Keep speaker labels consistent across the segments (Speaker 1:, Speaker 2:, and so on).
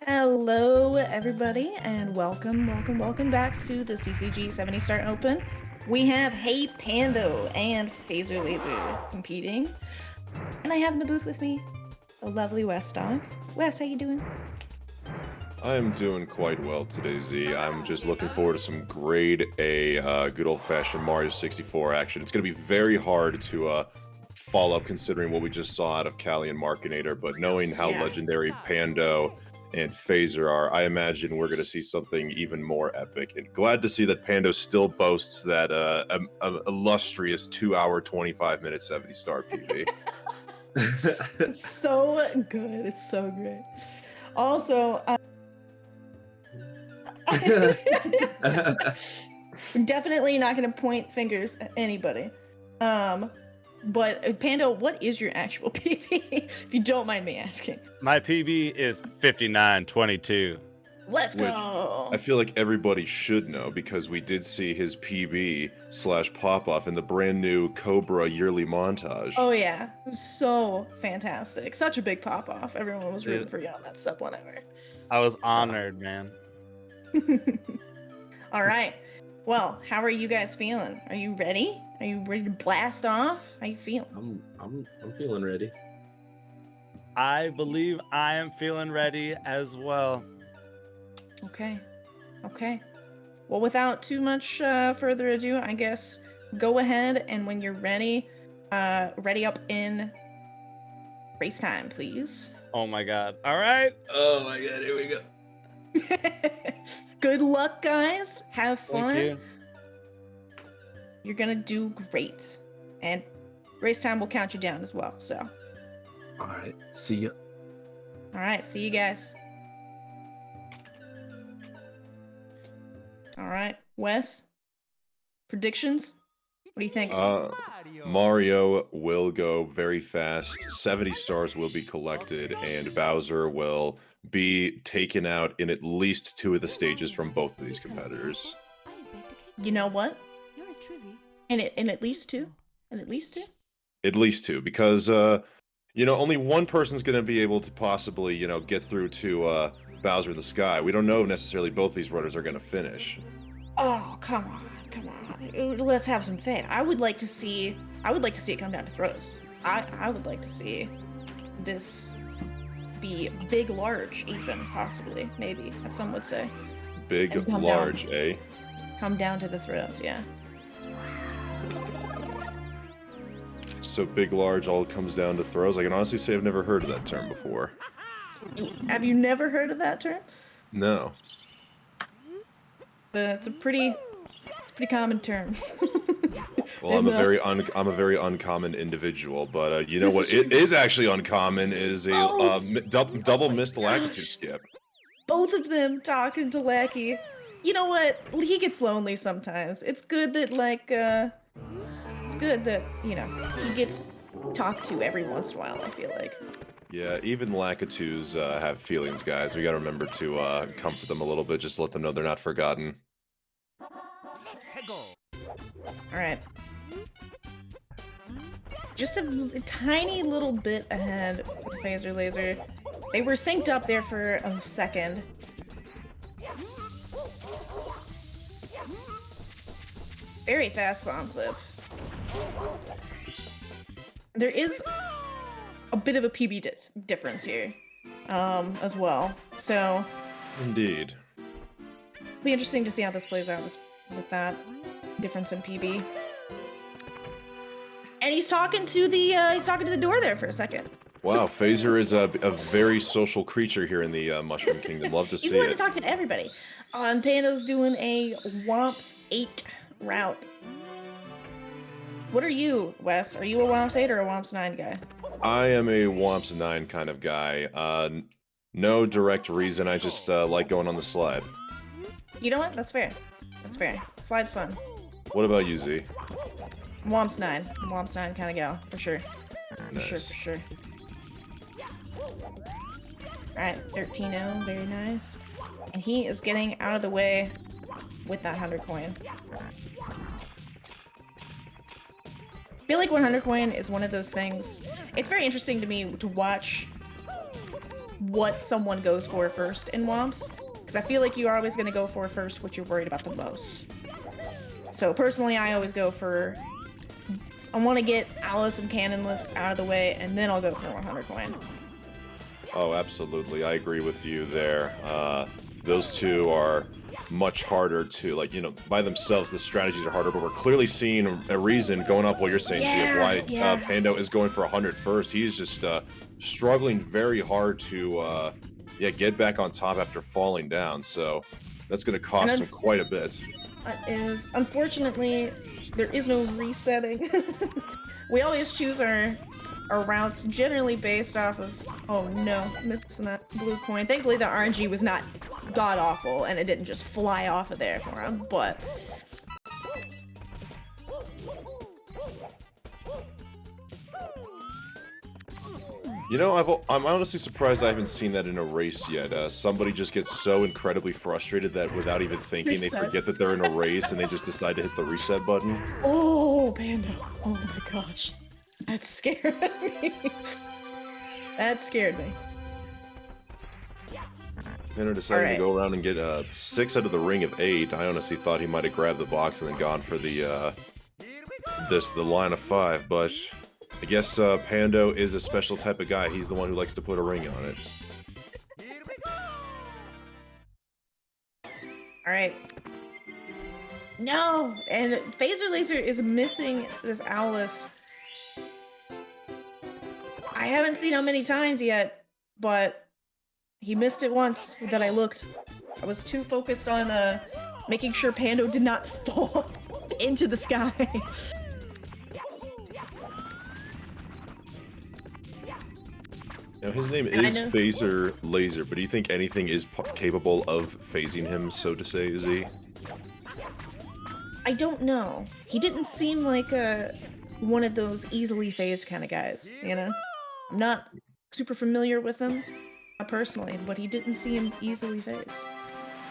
Speaker 1: Hello, everybody, and welcome back to the CCG 70 Star Open. We have HeyPando and Fazerlazer competing, and I have in the booth with me the lovely Wes Dog. Wes, how you doing?
Speaker 2: I am doing quite well today, Z. I'm just looking forward to some grade A, good old-fashioned Mario 64 action. It's going to be very hard to follow up considering what we just saw out of Callie and Markinator, but knowing how legendary Pando and Phaser are, I imagine we're going to see something even more epic. And glad to see that Pando still boasts that illustrious 2-hour, 25-minute 70-star PV.
Speaker 1: It's so good. It's so great. Also, definitely not going to point fingers at anybody. But Pando, what is your actual PB, if you don't mind me asking?
Speaker 3: My PB is 5922.
Speaker 1: Let's go!
Speaker 2: I feel like everybody should know because we did see his PB / pop-off in the brand new Cobra yearly montage.
Speaker 1: Oh yeah, it was so fantastic. Such a big pop-off. Everyone was rooting for you on that sub whenever.
Speaker 3: I was honored, man.
Speaker 1: All right. Well, how are you guys feeling? Are you ready? Are you ready to blast off? How you feeling?
Speaker 4: I'm feeling ready.
Speaker 3: I believe I am feeling ready as well.
Speaker 1: Okay. Well, without too much further ado, I guess go ahead and when you're ready, ready up in race time, please.
Speaker 3: Oh my god. All right.
Speaker 4: Oh my god, here we go.
Speaker 1: Good luck, guys. Have fun.
Speaker 3: Thank you.
Speaker 1: You're gonna do great. And race time will count you down as well, so.
Speaker 4: Alright, see ya.
Speaker 1: Alright, see you guys. Alright, Wes? Predictions? What do you think?
Speaker 2: Mario will go very fast, 70 stars will be collected, and Bowser will be taken out in at least 2 of the stages from both of these competitors.
Speaker 1: You know what? And at least 2? And at least 2?
Speaker 2: At least 2, because, only one person's going to be able to possibly, get through to Bowser in the Sky. We don't know if necessarily both these runners are going to finish.
Speaker 1: Oh, come on. Let's have some faith. I would like to see it come down to throws. I would like to see this be big, large, even, possibly, maybe, as some would say.
Speaker 2: Big, large, eh?
Speaker 1: Come down to the throws, yeah.
Speaker 2: So big, large, all comes down to throws? I can honestly say I've never heard of that term before.
Speaker 1: Have you never heard of that term?
Speaker 2: No.
Speaker 1: It's a pretty common term.
Speaker 2: Well, I'm a very uncommon individual, but you know what? It is actually uncommon is a double missed Lakitu skip.
Speaker 1: Both of them talking to Lackey. You know what? He gets lonely sometimes. It's good that he gets talked to every once in a while. I feel like.
Speaker 2: Yeah, even Lakitus have feelings, guys. We gotta remember to comfort them a little bit, just to let them know they're not forgotten.
Speaker 1: Alright. Just a tiny little bit ahead with Fazerlazer. They were synced up there for a second. Very fast bomb clip. There is a bit of a PB difference here, as well. So,
Speaker 2: indeed,
Speaker 1: it'll be interesting to see how this plays out with that difference in PB. And he's talking to the door there for a second.
Speaker 2: Wow, Phaser is a very social creature here in the Mushroom Kingdom. Love to see it.
Speaker 1: He's willing to talk to everybody. And Pando's doing a Womps 8 route. What are you, Wes? Are you a Womps 8 or a Womps 9 guy?
Speaker 2: I am a Womps 9 kind of guy. No direct reason, I just like going on the slide.
Speaker 1: You know what? That's fair. Slide's fun.
Speaker 2: What about you, Z?
Speaker 1: Womps 9. Womps 9 kind of gal, for sure.
Speaker 2: Nice.
Speaker 1: For sure. Alright, 13-0, very nice. And he is getting out of the way with that 100 coin. I feel like 100 coin is one of those things. It's very interesting to me to watch what someone goes for first in WOMs. Because I feel like you're always going to go for first what you're worried about the most. So personally, I always go for... I want to get Alice and Cannonless out of the way, and then I'll go for 100 coin.
Speaker 2: Oh, absolutely. I agree with you there. Those two are much harder to, like, you know, by themselves, the strategies are harder, but we're clearly seeing a reason, going off what you're saying, Z, of why Pando is going for 100 first. He's just struggling very hard to get back on top after falling down, so that's going to cost him quite a bit.
Speaker 1: Unfortunately, there is no resetting. We always choose our routes generally based off of, oh no, missing that blue coin. Thankfully the RNG was not god-awful and it didn't just fly off of there for him, but...
Speaker 2: You know, I'm honestly surprised I haven't seen that in a race yet. Somebody just gets so incredibly frustrated that without even thinking, they forget that they're in a race and they just decide to hit the reset button.
Speaker 1: Oh, Pando. Oh my gosh. That scared me. That scared me.
Speaker 2: Pando decided to go around and get 6 out of the ring of 8. I honestly thought he might have grabbed the box and then gone for the line of 5, but I guess Pando is a special type of guy. He's the one who likes to put a ring on it.
Speaker 1: Alright. No! And Fazerlazer is missing this Alice. I haven't seen how many times yet, but he missed it once that I looked. I was too focused on making sure Pando did not fall into the sky.
Speaker 2: Now, his name is Fazerlazer, but do you think anything is capable of phasing him, so to say, Z?
Speaker 1: I don't know. He didn't seem like one of those easily phased kind of guys, you know? I'm not super familiar with him personally, but he didn't seem easily phased.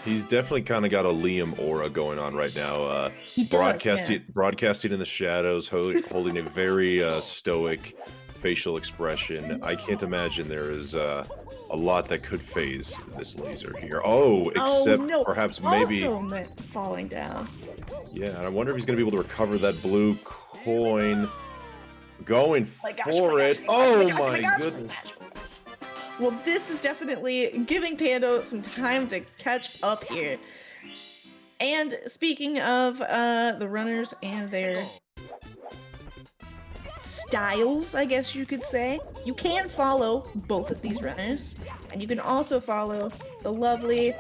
Speaker 2: He's definitely kind of got a Liam aura going on right now.
Speaker 1: He does,
Speaker 2: broadcasting in the shadows, holding a very stoic facial expression. I can't imagine there is a lot that could phase this laser here. Oh, except perhaps maybe
Speaker 1: also falling down.
Speaker 2: Yeah, and I wonder if he's going to be able to recover that blue coin. Going for it. Oh my goodness.
Speaker 1: Well, this is definitely giving Pando some time to catch up here. And speaking of the runners and their styles, I guess you could say, you can follow both of these runners, and you can also follow the lovely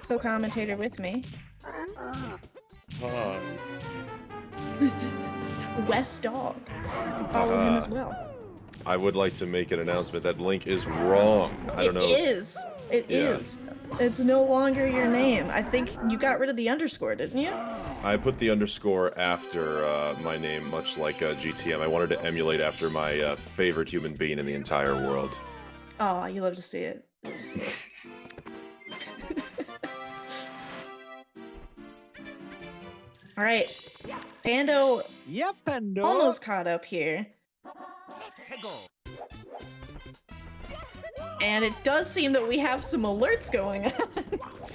Speaker 1: co-commentator with me, Wes Dog. You can follow him as well.
Speaker 2: I would like to make an announcement. That link is wrong. I don't know.
Speaker 1: It is. It's no longer your name. I think you got rid of the underscore, didn't you?
Speaker 2: I put the underscore after my name, much like GTM. I wanted to emulate after my favorite human being in the entire world.
Speaker 1: Oh, you love to see it. All right, Pando.
Speaker 5: Yep, Pando.
Speaker 1: Almost caught up here. And it does seem that we have some alerts going on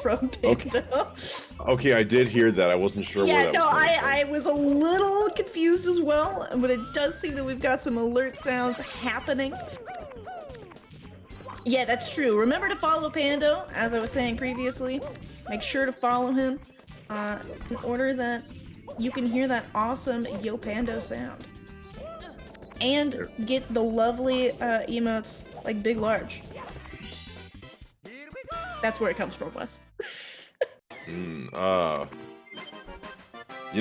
Speaker 1: from Pando.
Speaker 2: Okay, I did hear that. I wasn't sure where that was coming from.
Speaker 1: I was a little confused as well, but it does seem that we've got some alert sounds happening. Yeah, that's true. Remember to follow Pando, as I was saying previously. Make sure to follow him in order that you can hear that awesome Yo Pando sound. And get the lovely emotes like Big Large. That's where it comes from, Wes.
Speaker 2: You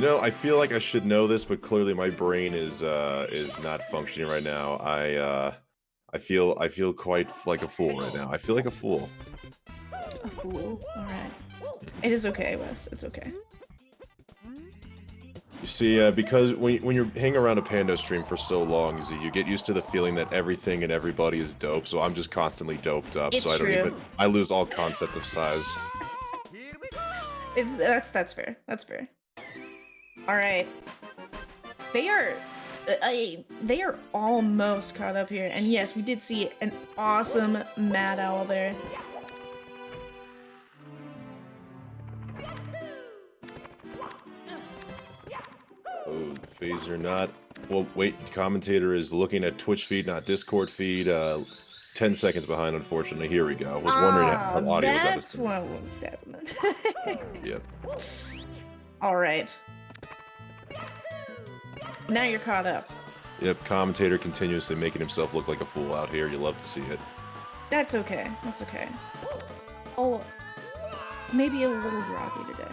Speaker 2: know, I feel like I should know this, but clearly my brain is not functioning right now. I feel quite like a fool right now. I feel like a fool.
Speaker 1: A fool? Alright. It is okay, Wes. It's okay.
Speaker 2: You see, because when you're hanging around a Pando stream for so long, Z, you get used to the feeling that everything and everybody is dope, so I'm just constantly doped up,
Speaker 1: it's
Speaker 2: so
Speaker 1: true.
Speaker 2: I lose all concept of size.
Speaker 1: That's fair. That's fair. Alright. They are They are almost caught up here, and yes, we did see an awesome Mad Owl there.
Speaker 2: Oh, Phaser not. Well, wait. Commentator is looking at Twitch feed, not Discord feed. 10 seconds behind, unfortunately. Here we go. Was wondering how the audio was out of
Speaker 1: That's what was happening.
Speaker 2: Yep.
Speaker 1: All right. Now you're caught up.
Speaker 2: Yep. Commentator continuously making himself look like a fool out here. You love to see it.
Speaker 1: That's okay. That's okay. Oh, maybe a little groggy today.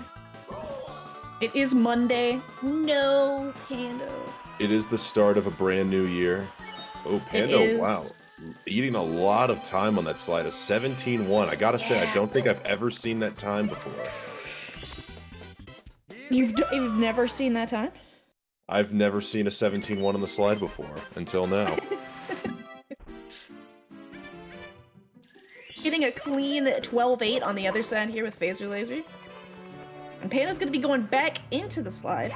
Speaker 1: It is Monday. No, Pando.
Speaker 2: It is the start of a brand new year. Oh, Pando, wow. Eating a lot of time on that slide. A 17-1. I gotta say, I don't think I've ever seen that time before.
Speaker 1: You've never seen that time?
Speaker 2: I've never seen a 17-1 on the slide before, until now.
Speaker 1: Getting a clean 12-8 on the other side here with Fazerlazer. And Panda's gonna be going back into the slide.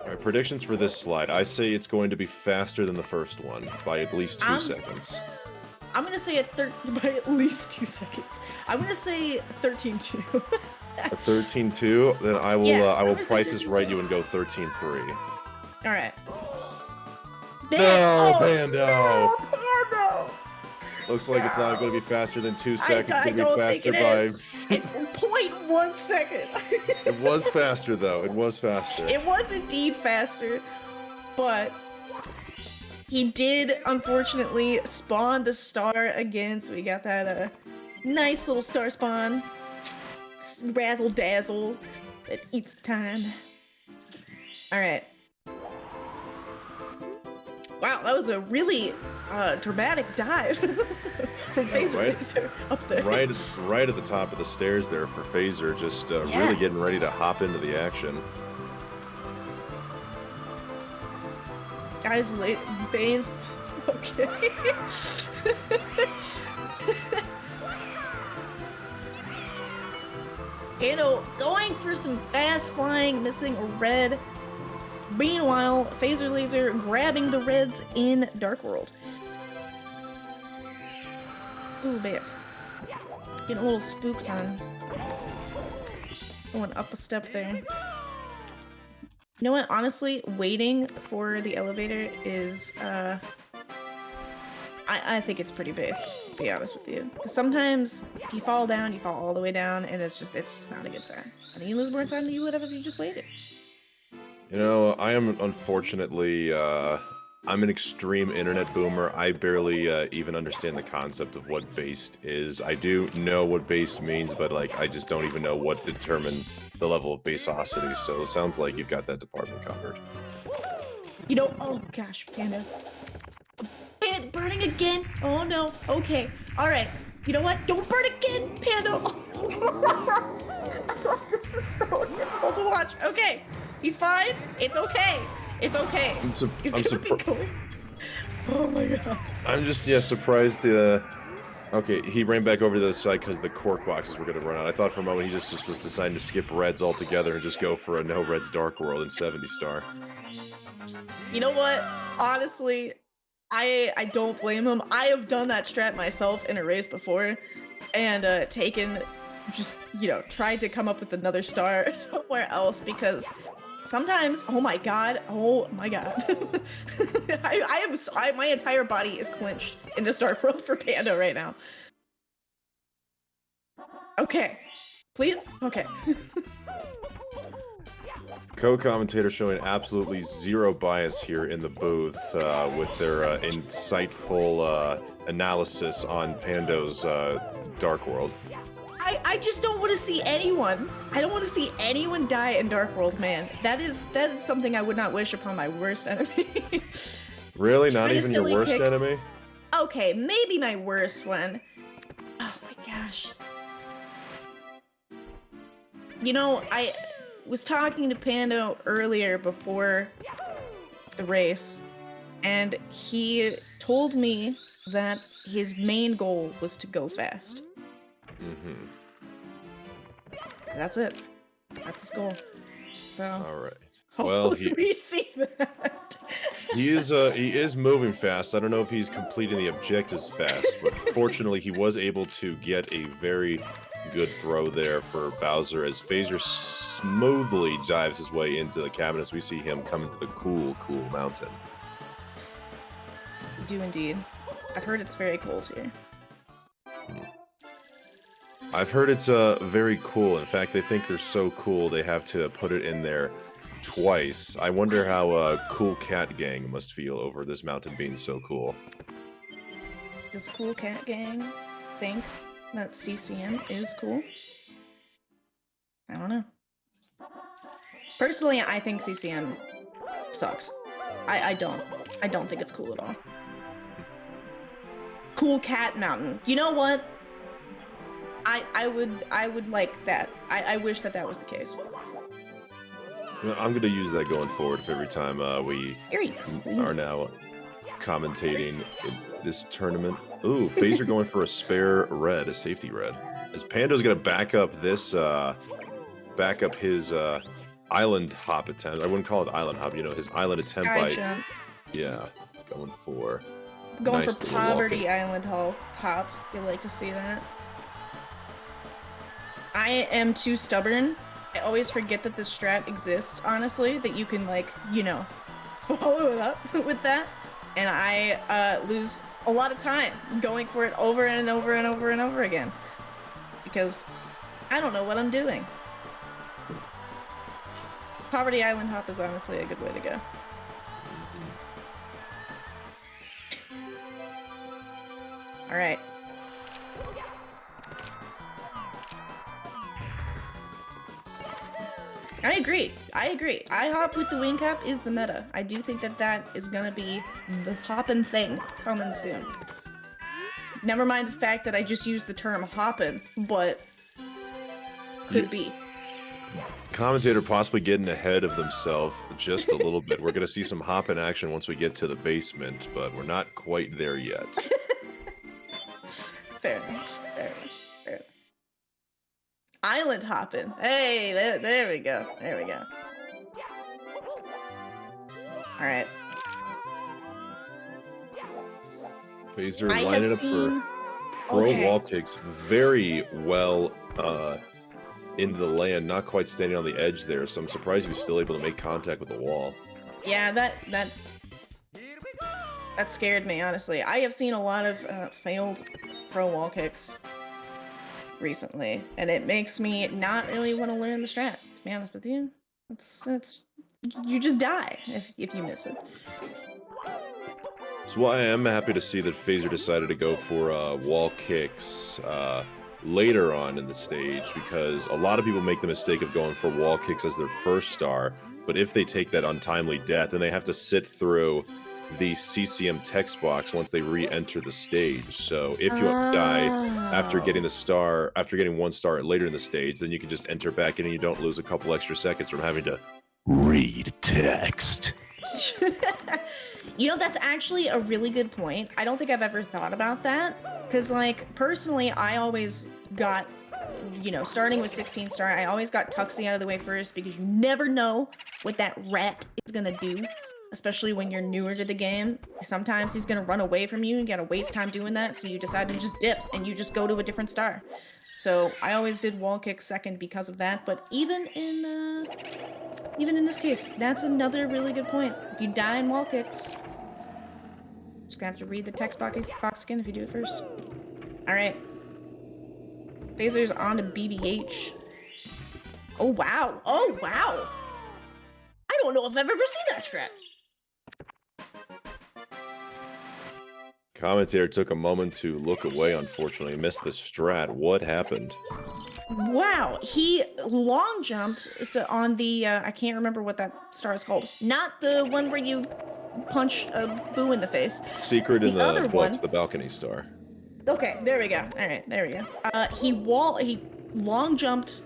Speaker 2: Alright, predictions for this slide. I say it's going to be faster than the first one by at least 2 seconds.
Speaker 1: I'm gonna say by at least 2 seconds. I'm gonna say 13-2.
Speaker 2: A 13-2? Then I will I will price this right you and go 13-3.
Speaker 1: Alright.
Speaker 2: No, Pando!
Speaker 1: No, Pando!
Speaker 2: Looks like it's not going to be faster than 2 seconds.
Speaker 1: I
Speaker 2: It's going to be faster by...
Speaker 1: It's 0.1 second.
Speaker 2: It was faster, though. It was faster.
Speaker 1: It was indeed faster, but he did, unfortunately, spawn the star again, so we got that nice little star spawn. Razzle-dazzle that eats time. Alright. Wow, that was a really dramatic dive from Fazerlazer up there.
Speaker 2: Right at the top of the stairs there for Phaser, just really getting ready to hop into the action.
Speaker 1: Guys, Bane's... Okay. Pando going for some fast flying, missing a red. Meanwhile, Fazerlazer grabbing the reds in Dark World. Ooh, man. Getting a little spooked on. Going up a step there. You know what? Honestly, waiting for the elevator is, I think it's pretty base, to be honest with you. Because sometimes, if you fall down, you fall all the way down, and it's just not a good sign. I think you lose more time than you would have if you just waited.
Speaker 2: You know, I am unfortunately, I'm an extreme internet boomer. I barely even understand the concept of what based is. I do know what based means, but like, I just don't even know what determines the level of baseosity. So it sounds like you've got that department covered.
Speaker 1: You know, oh gosh, Panda. And burning again? Oh no. Okay. Alright. You know what? Don't burn again, Panda! This is so difficult to watch. Okay. He's fine. It's okay. It's okay.
Speaker 2: I'm surprised.
Speaker 1: Oh my god.
Speaker 2: I'm just surprised. Okay, he ran back over to the side because the cork boxes were gonna run out. I thought for a moment he just was deciding to skip reds altogether and just go for a no reds Dark World in 70 star.
Speaker 1: You know what? Honestly, I don't blame him. I have done that strat myself in a race before, and taken, just tried to come up with another star somewhere else because. Sometimes, oh my god, my entire body is clenched in this Dark World for Panda right now. Okay, please? Okay.
Speaker 2: Co-commentator showing absolutely zero bias here in the booth with their insightful analysis on Pando's Dark World.
Speaker 1: I just don't want to see anyone. I don't want to see anyone die in Dark World, man. That is something I would not wish upon my worst enemy.
Speaker 2: Really? Not even your worst enemy?
Speaker 1: Okay, maybe my worst one. Oh my gosh. You know, I was talking to Pando earlier before the race, and he told me that his main goal was to go fast.
Speaker 2: Mm-hmm.
Speaker 1: That's it. That's his goal. So.
Speaker 2: All right.
Speaker 1: Well, we see that.
Speaker 2: He is moving fast. I don't know if he's completing the objectives fast, but fortunately he was able to get a very good throw there for Bowser as Phaser smoothly dives his way into the cabin as we see him coming to the cool mountain.
Speaker 1: You do indeed. I've heard it's very cold here.
Speaker 2: I've heard it's very cool. In fact, they think they're so cool they have to put it in there twice. I wonder how Cool Cat Gang must feel over this mountain being so cool.
Speaker 1: Does Cool Cat Gang think that CCM is cool? I don't know. Personally, I think CCM sucks. I don't think it's cool at all. Cool Cat Mountain. You know what? I would like that. I wish that was the case.
Speaker 2: I'm going to use that going forward for every time we
Speaker 1: Very cool.
Speaker 2: are now commentating in this tournament. Ooh, Phaser going for a spare red, a safety red. As Pando's going to back up this, back up his island hop attempt. I wouldn't call it island hop, you know, his island attempt
Speaker 1: Sky
Speaker 2: by...
Speaker 1: jump.
Speaker 2: Yeah, going for...
Speaker 1: Going
Speaker 2: nice
Speaker 1: for
Speaker 2: little
Speaker 1: Poverty
Speaker 2: walking.
Speaker 1: Island hop. You'd like to see that. I am too stubborn. I always forget that this strat exists, honestly, that you can, like, you know, follow it up with that. And I lose a lot of time going for it over and over and over and over again. Because I don't know what I'm doing. Poverty Island hop is honestly a good way to go. Alright. I agree. IHOP with the wing cap is the meta. I do think that is gonna be the hoppin' thing coming soon. Never mind the fact that I just used the term hoppin', but could be.
Speaker 2: Commentator possibly getting ahead of themselves just a little bit. We're going to see some hop in action once we get to the basement, but we're not quite there yet.
Speaker 1: Fair enough. Island hopping. Hey, there we go. All right.
Speaker 2: Phaser lining up for pro wall kicks very well into the land, not quite standing on the edge there, so I'm surprised he was still able to make contact with the wall.
Speaker 1: Yeah, that scared me, honestly. I have seen a lot of failed pro wall kicks recently, and it makes me not really want to learn the strat, to be honest with you. It's you just die if you miss it.
Speaker 2: So I am happy to see that Phaser decided to go for wall kicks later on in the stage, because a lot of people make the mistake of going for wall kicks as their first star, but if they take that untimely death, then they have to sit through the CCM text box once they re-enter the stage. So if you die after getting the star, after getting one star later in the stage, then you can just enter back in and you don't lose a couple extra seconds from having to read text.
Speaker 1: You know, that's actually a really good point. I don't think I've ever thought about that, because, like, personally, I always got, you know, starting with 16 star, I always got Tuxie out of the way first, because you never know what that rat is gonna do, especially when you're newer to the game. Sometimes he's gonna run away from you and you gotta waste time doing that, so you decide to just dip and you just go to a different star. So I always did wall kick second because of that, but even in this case, that's another really good point. If you die in wall kicks, just gonna have to read the text box again if you do it first. Alright. Phaser's on to BBH. Oh wow! Oh wow! I don't know if I've ever seen that strat.
Speaker 2: Commentator took a moment to look away, unfortunately. Missed the strat. What happened?
Speaker 1: Wow, he long jumped on the, I can't remember what that star is called. Not the one where you punch a boo in the face.
Speaker 2: Secret in the
Speaker 1: other
Speaker 2: books,
Speaker 1: one.
Speaker 2: the balcony star.
Speaker 1: Okay, there we go. Alright, there we go. He long jumped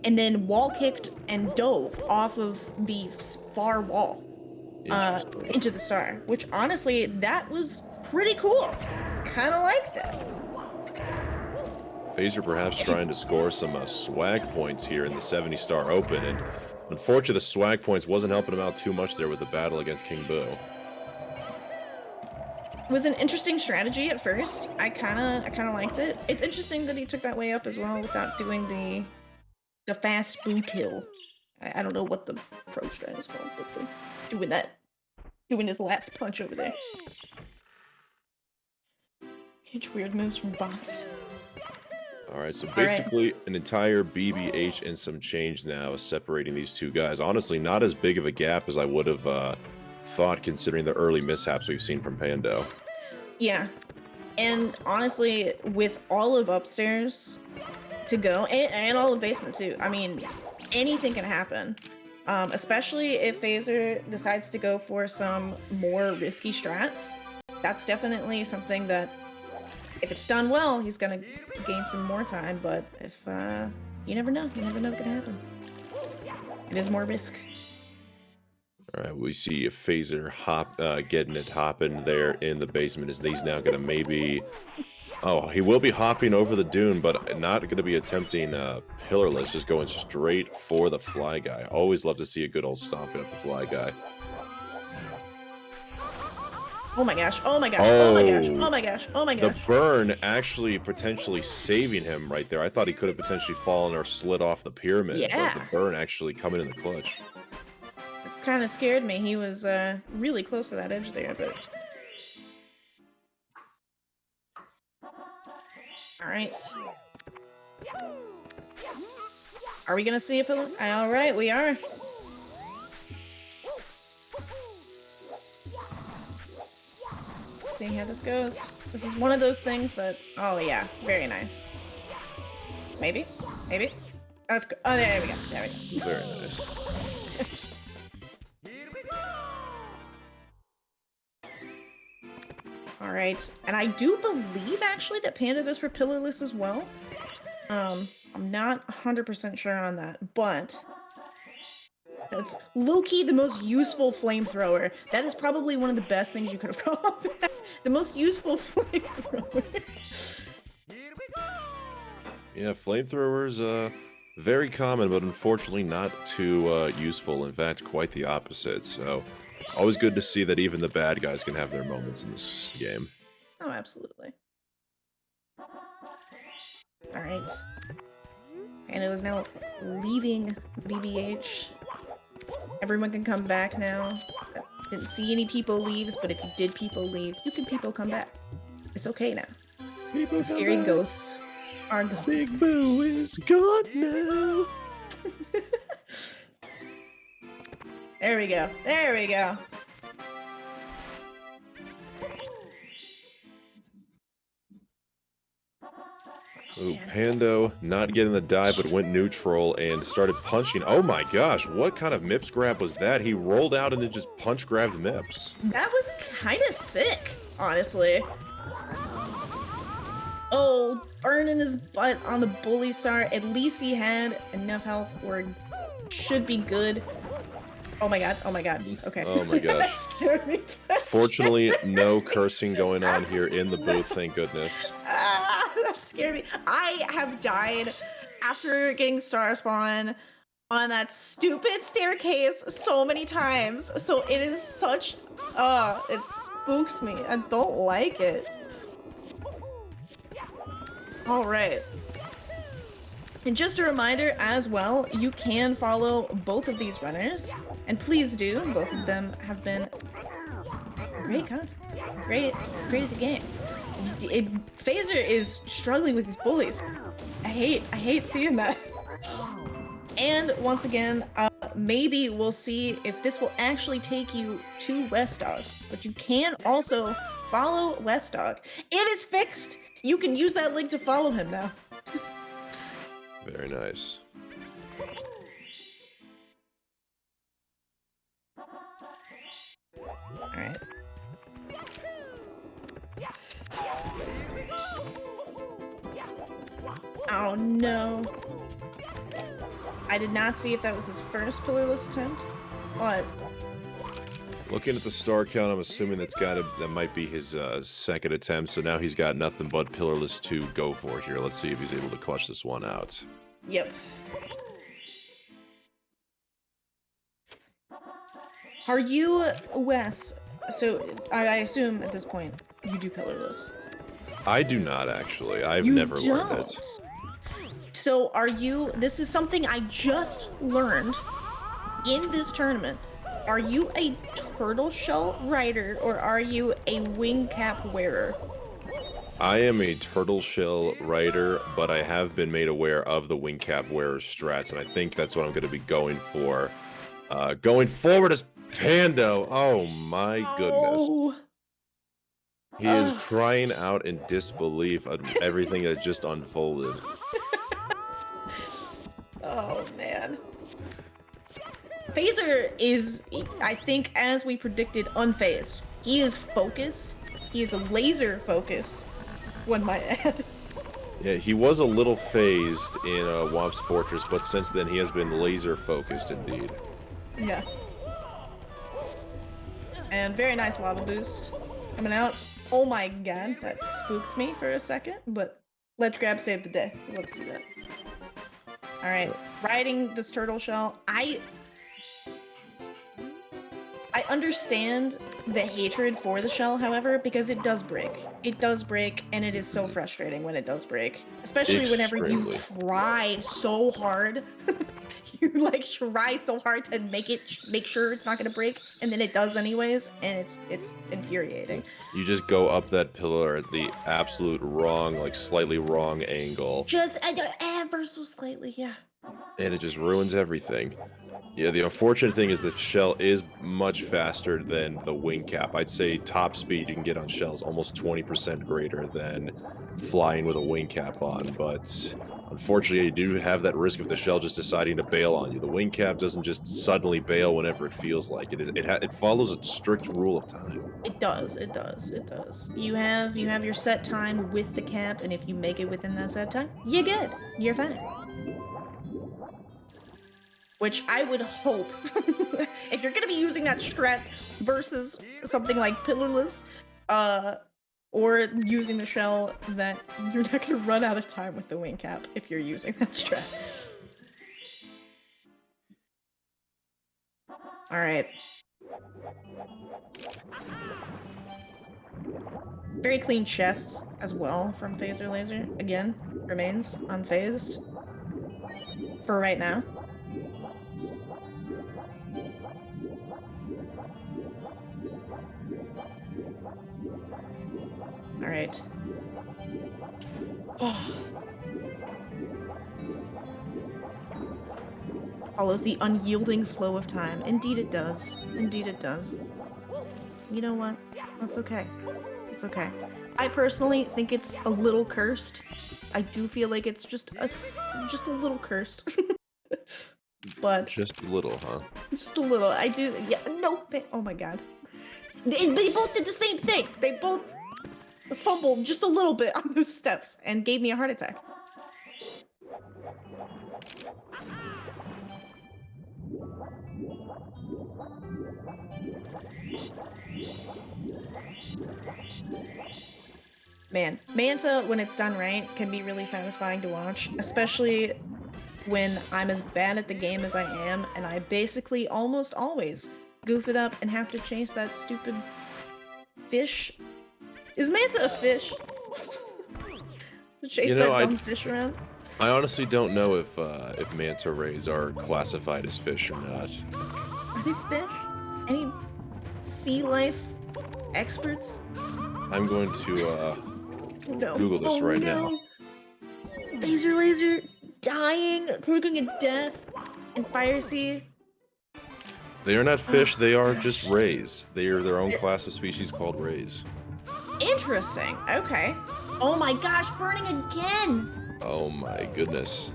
Speaker 1: and then wall kicked and dove off of the far wall into the star, which honestly, that was pretty cool. Kind of like that.
Speaker 2: Phaser perhaps trying to score some swag points here in the 70-star open, and unfortunately the swag points wasn't helping him out too much there with the battle against King Boo.
Speaker 1: was an interesting strategy at first. I kind of liked it. It's interesting that he took that way up as well without doing the fast boo kill. I don't know what the pro strat is called, but doing his last punch over there. Huge weird moves from Box.
Speaker 2: All right, so basically an entire BBH and some change now separating these two guys. Honestly, not as big of a gap as I would have thought, considering the early mishaps we've seen from Pando.
Speaker 1: Yeah, and honestly, with all of upstairs to go, and all of basement too, I mean, anything can happen. Especially if Phaser decides to go for some more risky strats. That's definitely something that, if it's done well, he's gonna gain some more time, but if, you never know what can happen. It is more risk.
Speaker 2: All right, we see a Phaser getting it hopping there in the basement. Is he's now gonna maybe... Oh, he will be hopping over the dune, but not going to be attempting pillarless, just going straight for the fly guy. Always love to see a good old stomping up the fly guy.
Speaker 1: Oh my gosh, oh my gosh, oh my gosh, oh my gosh, oh my gosh.
Speaker 2: The burn actually potentially saving him right there. I thought he could have potentially fallen or slid off the pyramid,
Speaker 1: Yeah.
Speaker 2: but the burn actually coming in the clutch.
Speaker 1: It's kind of scared me. He was really close to that edge there, but... Alright. Are we gonna see a pillar? Alright, we are. See how this goes. This is one of those things that... Oh yeah, very nice. Maybe? Maybe? Let's go. Oh, there we go. There we go.
Speaker 2: Very nice.
Speaker 1: All right, and I do believe actually that Panda goes for pillarless as well. I'm not 100% sure on that, but that's low-key the most useful flamethrower. That is probably one of the best things you could have called. The most useful flamethrower.
Speaker 2: Yeah, flamethrowers, very common, but unfortunately not too useful. In fact, quite the opposite. So, always good to see that even the bad guys can have their moments in this game.
Speaker 1: Oh, absolutely. All right. And it was now leaving BBH. Everyone can come back now. Didn't see any people leaves, but if you did people leave, you can people come back. It's okay now.
Speaker 2: People
Speaker 1: Scary ghosts are gone.
Speaker 2: Big Boo is gone now.
Speaker 1: There we go. There we go.
Speaker 2: Ooh, Pando not getting the dive, but went neutral and started punching. Oh my gosh, what kind of Mips grab was that? He rolled out and then just punch grabbed Mips.
Speaker 1: That was kind of sick, honestly. Oh, burning his butt on the bully star. At least he had enough health or should be good. Oh my god, oh my god. Okay.
Speaker 2: Oh my gosh.
Speaker 1: That scared me.
Speaker 2: Fortunately, no cursing going on here in the booth, thank goodness.
Speaker 1: That scared me. I have died after getting star spawn on that stupid staircase so many times. So it is such... it spooks me. I don't like it. Alright. And just a reminder as well, you can follow both of these runners. And please do. Both of them have been great content. Great at the game. Phaser is struggling with his bullies. I hate seeing that. And once again, maybe we'll see if this will actually take you to West Dog. But you can also follow West Dog. It is fixed! You can use that link to follow him now.
Speaker 2: Very nice.
Speaker 1: Alright. Oh no. I did not see if that was his first pillarless attempt, but...
Speaker 2: Looking at the star count, I'm assuming that might be his second attempt, so now he's got nothing but pillarless to go for here. Let's see if he's able to clutch this one out.
Speaker 1: Yep. Are you, Wes, So I assume at this point you do pillarless.
Speaker 2: I do not actually. I've
Speaker 1: You
Speaker 2: never learned
Speaker 1: don't.
Speaker 2: it.
Speaker 1: So are you? This is something I just learned in this tournament. Are you a turtle shell rider or are you a wing cap wearer?
Speaker 2: I am a turtle shell rider, but I have been made aware of the wing cap wearer strats, and I think that's what I'm going to be going for. Going forward as Pando. Oh my goodness.
Speaker 1: Oh.
Speaker 2: He is
Speaker 1: Ugh.
Speaker 2: crying out in disbelief at everything that just unfolded.
Speaker 1: Oh man. Phaser is, I think, as we predicted, unfazed. He is focused. He is laser focused, one might add.
Speaker 2: Yeah, he was a little phased in Womp's Fortress, but since then he has been laser focused indeed.
Speaker 1: Yeah. And very nice lava boost coming out. Oh my god, that spooked me for a second, but let's grab save the day. Let's see that. Alright, riding this turtle shell. I understand the hatred for the shell, however, because it does break. It does break, and it is so frustrating when it does break. Especially whenever you try so hard. You like try so hard to make sure it's not gonna break, and then it does anyways, and it's infuriating.
Speaker 2: You just go up that pillar at the absolute wrong, like slightly wrong angle.
Speaker 1: Just ever so slightly, yeah.
Speaker 2: And it just ruins everything. Yeah, the unfortunate thing is the shell is much faster than the wing cap. I'd say top speed you can get on shells almost 20% greater than flying with a wing cap on, but unfortunately you do have that risk of the shell just deciding to bail on you. The wing cap doesn't just suddenly bail whenever it feels like it. It follows a strict rule of time.
Speaker 1: It does, it does, it does. You have your set time with the cap, and if you make it within that set time, you're good. You're fine. Which I would hope, if you're gonna be using that strat versus something like pillarless, or using the shell, that you're not gonna run out of time with the wing cap if you're using that strat. Alright. Very clean chests as well from Fazerlazer. Again, remains unfazed. For right now. Alright. Follows the unyielding flow of time. Indeed it does. Indeed it does. You know what? That's okay. It's okay. I personally think it's a little cursed. I do feel like it's just a little cursed. But
Speaker 2: Just a little, huh?
Speaker 1: just a little. I do. Yeah. No. Oh my god. They both did the same thing. They both fumbled just a little bit on those steps and gave me a heart attack. Man, Manta, when it's done right, can be really satisfying to watch, especially when I'm as bad at the game as I am, and I basically almost always goof it up and have to chase that stupid fish. Is Manta a fish? To chase that dumb fish around?
Speaker 2: I honestly don't know if manta rays are classified as fish or not.
Speaker 1: Are they fish? Any sea life experts?
Speaker 2: I'm going to Google this right now.
Speaker 1: Fazerlazer dying, looking at death, and Fire Sea.
Speaker 2: They are not fish, they are just rays. They are their own class of species called rays.
Speaker 1: Interesting. Okay. Oh my gosh, burning again!
Speaker 2: Oh my goodness.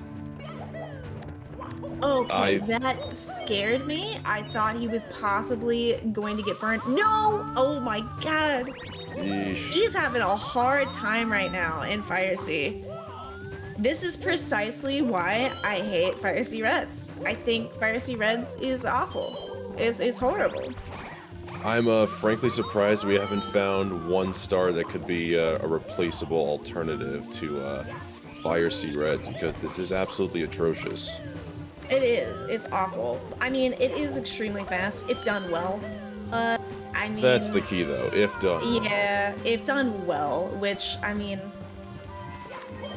Speaker 1: Okay, that scared me. I thought he was possibly going to get burned. No! Oh my god.
Speaker 2: Yeesh.
Speaker 1: He's having a hard time right now in Fire Sea. This is precisely why I hate Fire Sea Reds. I think Fire Sea Reds is awful. It's horrible.
Speaker 2: I'm frankly surprised we haven't found one star that could be a replaceable alternative to Fire Sea Reds, because this is absolutely atrocious.
Speaker 1: It is. It's awful. I mean, it is extremely fast if done well. I mean,
Speaker 2: That's the key, though. If done. well.
Speaker 1: yeah, if done well, which, I mean,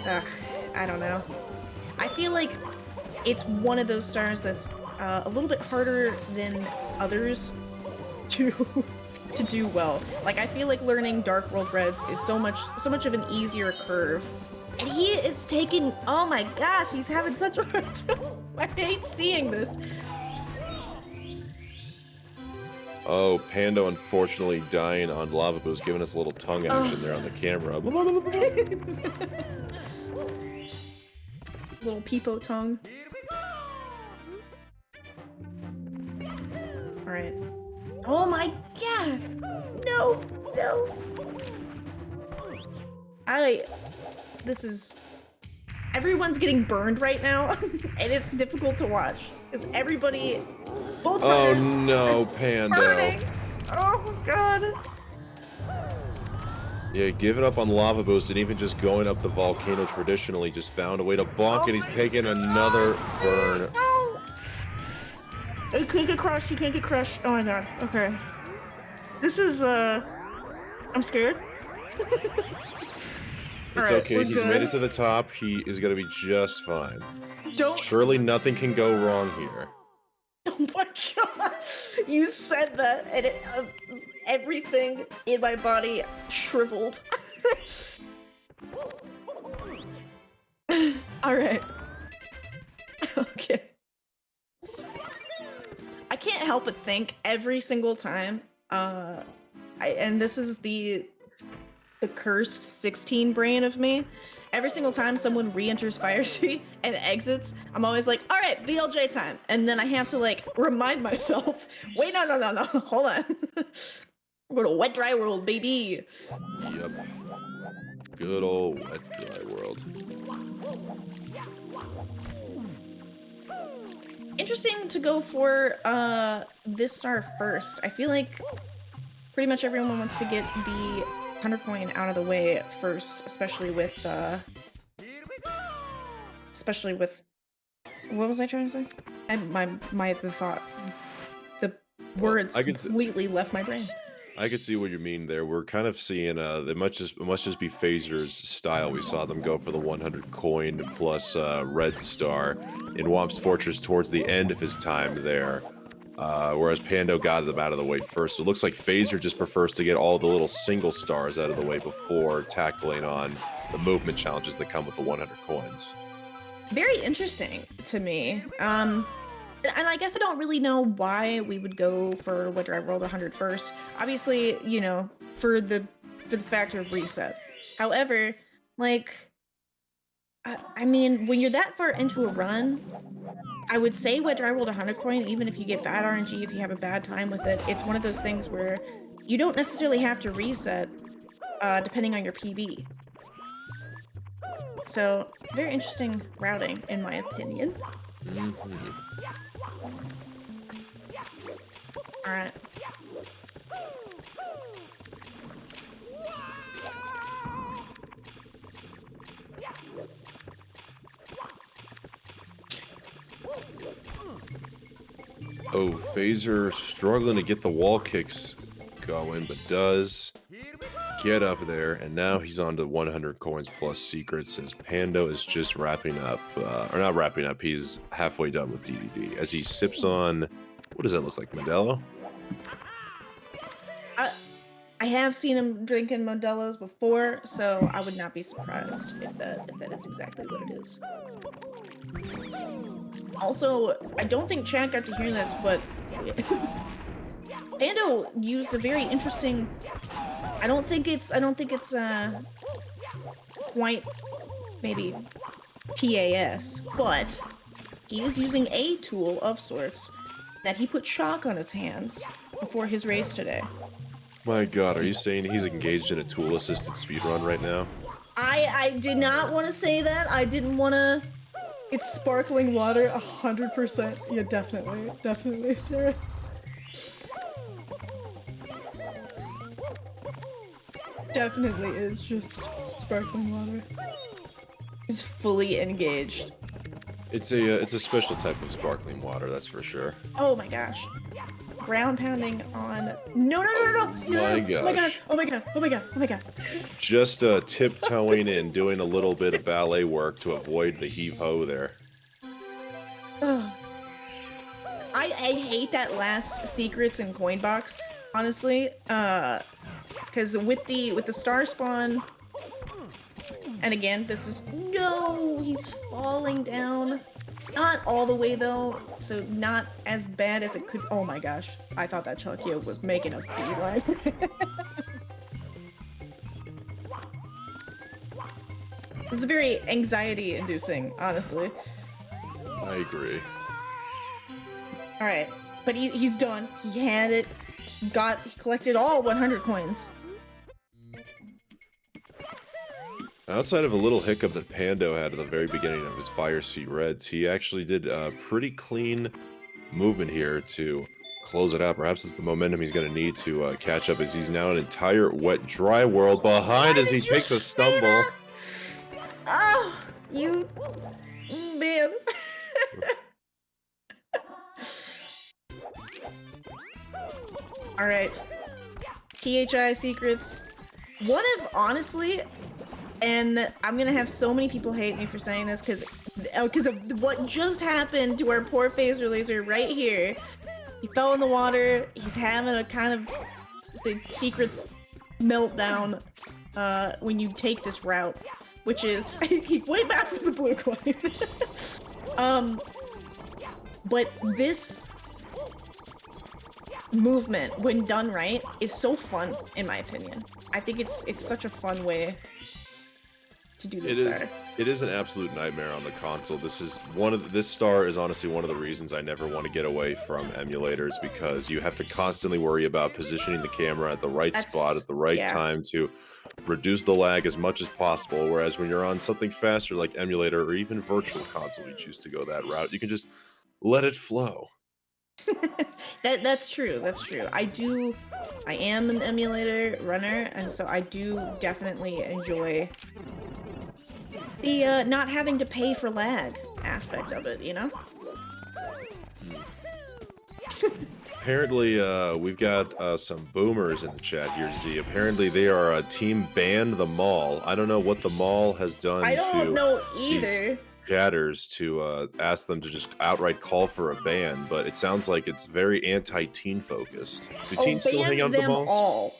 Speaker 1: I don't know. I feel like it's one of those stars that's a little bit harder than others to to do well. Like, I feel like learning Dark World Reds is so much of an easier curve. And he is taking, oh my gosh, he's having such a hard time. I hate seeing this.
Speaker 2: Oh, Pando unfortunately dying on lava boost, giving us a little tongue action there on the camera.
Speaker 1: Little peepo tongue. Alright. Oh my god! No! No! This is... Everyone's getting burned right now, and it's difficult to watch. Because everybody... Both
Speaker 2: Oh
Speaker 1: hunters
Speaker 2: no,
Speaker 1: are
Speaker 2: Pando.
Speaker 1: burning. Oh god.
Speaker 2: Yeah, giving up on lava boost and even just going up the volcano traditionally just found a way to bonk, and he's taking another burn.
Speaker 1: No! You can't get crushed, you can't get crushed. Oh my god, okay. This is, I'm scared.
Speaker 2: It's
Speaker 1: Alright,
Speaker 2: okay,
Speaker 1: we're
Speaker 2: he's
Speaker 1: good.
Speaker 2: made it to the top. He is gonna be just fine.
Speaker 1: Don't...
Speaker 2: Surely nothing can go wrong here.
Speaker 1: Oh my god! You said that, and everything in my body shriveled. Alright. Okay. I can't help but think every single time, and this is the cursed 16 brain of me. Every single time someone re-enters Fire Sea and exits, I'm always like, all right, VLJ time. And then I have to like remind myself, wait, no, hold on. We're going to wet dry world, baby.
Speaker 2: Yep. Good old wet dry world.
Speaker 1: Interesting to go for this star first. I feel like pretty much everyone wants to get the 100 coin out of the way first, especially with what was I trying to say? And the words completely left my brain.
Speaker 2: I could see what you mean there. We're kind of seeing it must just be Phaser's style. We saw them go for the 100 coin plus red star in Womp's Fortress towards the end of his time there. Whereas Pando got them out of the way first. So it looks like Phaser just prefers to get all the little single stars out of the way before tackling on the movement challenges that come with the 100 coins.
Speaker 1: Very interesting to me. And I guess I don't really know why we would go for Wet Dry World 100 first. Obviously, you know, for the factor of reset. However, like, I mean, when you're that far into a run, I would say Wet Dry World 100 coin, even if you get bad RNG, if you have a bad time with it, it's one of those things where you don't necessarily have to reset, depending on your PB. So, very interesting routing, in my opinion. Alright.
Speaker 2: Oh, Phaser struggling to get the wall kicks going, but does get up there, and now he's on to 100 coins plus secrets as Pando is just wrapping up, or not wrapping up, he's halfway done with DDD as he sips on, what does that look like, Modelo?
Speaker 1: I have seen him drinking Modelo's before, so I would not be surprised if that is exactly what it is. Also, I don't think chat got to hear this, but Pando used a very interesting. I don't think it's quite maybe TAS, but he is using a tool of sorts that he put chalk on his hands before his race today.
Speaker 2: My god, are you saying he's engaged in a tool-assisted speedrun right now?
Speaker 1: I did not want to say that. I didn't want to. It's sparkling water, 100%. Yeah, definitely, Sarah. Definitely is just sparkling water. He's fully engaged.
Speaker 2: It's a special type of sparkling water, that's for sure.
Speaker 1: Oh my gosh. ground pounding on. No, no, no, no, no, no,
Speaker 2: my
Speaker 1: no. Oh my god!
Speaker 2: gosh.
Speaker 1: Oh my god! Oh my god! Oh my god!
Speaker 2: Just tiptoeing in, doing a little bit of ballet work to avoid the heave-ho there.
Speaker 1: Ugh. I hate that last secrets and coin box, honestly. Because with the star spawn, and again, this is no, he's falling down. Not all the way though, so not as bad as it could. Oh my gosh, I thought that Chuckyo was making a beeline. This is very anxiety-inducing, honestly.
Speaker 2: I agree.
Speaker 1: All right, but he's done. He had it. He collected all 100 coins.
Speaker 2: Outside of a little hiccup that Pando had at the very beginning of his Fire Sea Reds, he actually did a pretty clean movement here to close it out. Perhaps it's the momentum he's going to need to catch up, as he's now an entire wet, dry world behind as he takes a stumble.
Speaker 1: Oh, you man. All right, THI secrets. One of, honestly, and I'm gonna have so many people hate me for saying this because of what just happened to our poor Fazerlazer right here. He fell in the water. He's having a kind of the secrets meltdown when you take this route, which is he went back for the blue coin. But this movement, when done right, is so fun, in my opinion. I think it's such a fun way to do this star.
Speaker 2: It is an absolute nightmare on the console. This star is honestly one of the reasons I never want to get away from emulators, because you have to constantly worry about positioning the camera at the right spot at the right time to reduce the lag as much as possible, whereas when you're on something faster like emulator or even virtual console, you choose to go that route, you can just let it flow.
Speaker 1: That's true. That's true. I am an emulator runner, and so I do definitely enjoy the not having to pay for lag aspect of it, you know?
Speaker 2: Apparently, we've got some boomers in the chat here, Z. Apparently, they are a team Ban the Mall. I don't know what the mall has done
Speaker 1: I don't know either.
Speaker 2: These chatters to ask them to just outright call for a ban, but it sounds like it's very anti-teen focused. Do teens still hang out at the malls?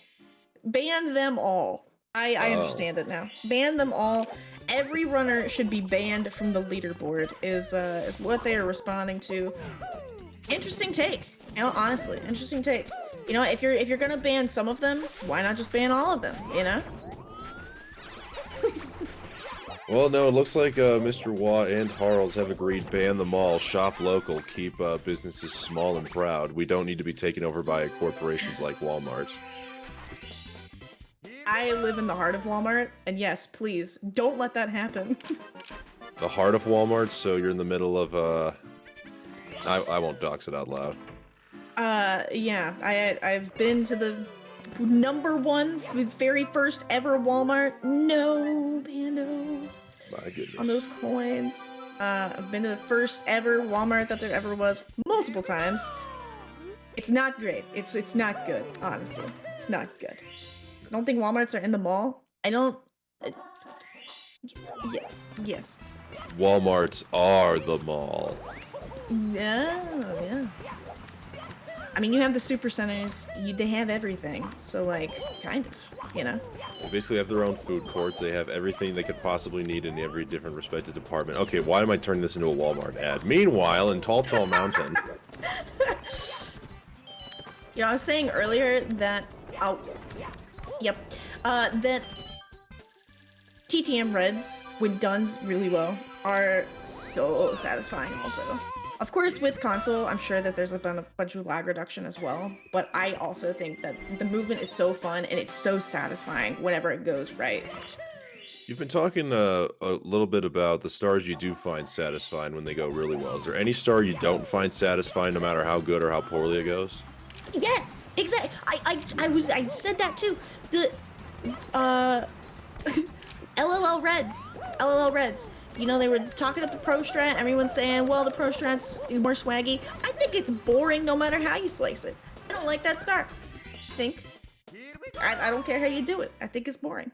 Speaker 1: Ban them all. I understand it now. Ban them all. Every runner should be banned from the leaderboard is what they are responding to. Interesting take. You know, honestly, interesting take. You know, if you're gonna ban some of them, why not just ban all of them, you know?
Speaker 2: Well, no, it looks like Mr. Watt and Harles have agreed ban them all, shop local, keep businesses small and proud. We don't need to be taken over by corporations like Walmart.
Speaker 1: I live in the heart of Walmart, and yes, please, don't let that happen.
Speaker 2: The heart of Walmart, so you're in the middle of, I won't dox it out loud.
Speaker 1: Yeah, I've been to the #1, very first ever Walmart. No, Pando.
Speaker 2: My goodness.
Speaker 1: On those coins. I've been to the first ever Walmart that there ever was multiple times. It's not great. It's not good, honestly. It's not good. I don't think Walmarts are in the mall. I don't... yeah, yes.
Speaker 2: Walmarts are the mall.
Speaker 1: Yeah, yeah. I mean, you have the super centers, they have everything, so like, kind of, you know?
Speaker 2: They basically have their own food courts, they have everything they could possibly need in every different respective department. Okay, why am I turning this into a Walmart ad? Meanwhile, in Tall Tall Mountain...
Speaker 1: You know, I was saying earlier that, that TTM Reds, when done really well, are so satisfying also. Of course, with console, I'm sure that there's a bunch of lag reduction as well, but I also think that the movement is so fun and it's so satisfying whenever it goes right.
Speaker 2: You've been talking a little bit about the stars you do find satisfying when they go really well. Is there any star you don't find satisfying no matter how good or how poorly it goes?
Speaker 1: Yes, exactly. I said that too. The LLL Reds. You know, they were talking up the Pro Strat. Everyone's saying, well, the Pro Strat's more swaggy. I think it's boring no matter how you slice it. don't like that start. I don't care how you do it. I think it's boring.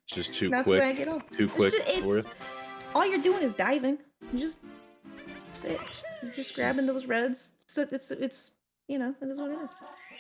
Speaker 2: It's just
Speaker 1: It's
Speaker 2: too
Speaker 1: not
Speaker 2: quick.
Speaker 1: swag at all.
Speaker 2: Too quick for you.
Speaker 1: All you're doing is diving. That's it. You're just grabbing those reds. So it's you know, it is what it is.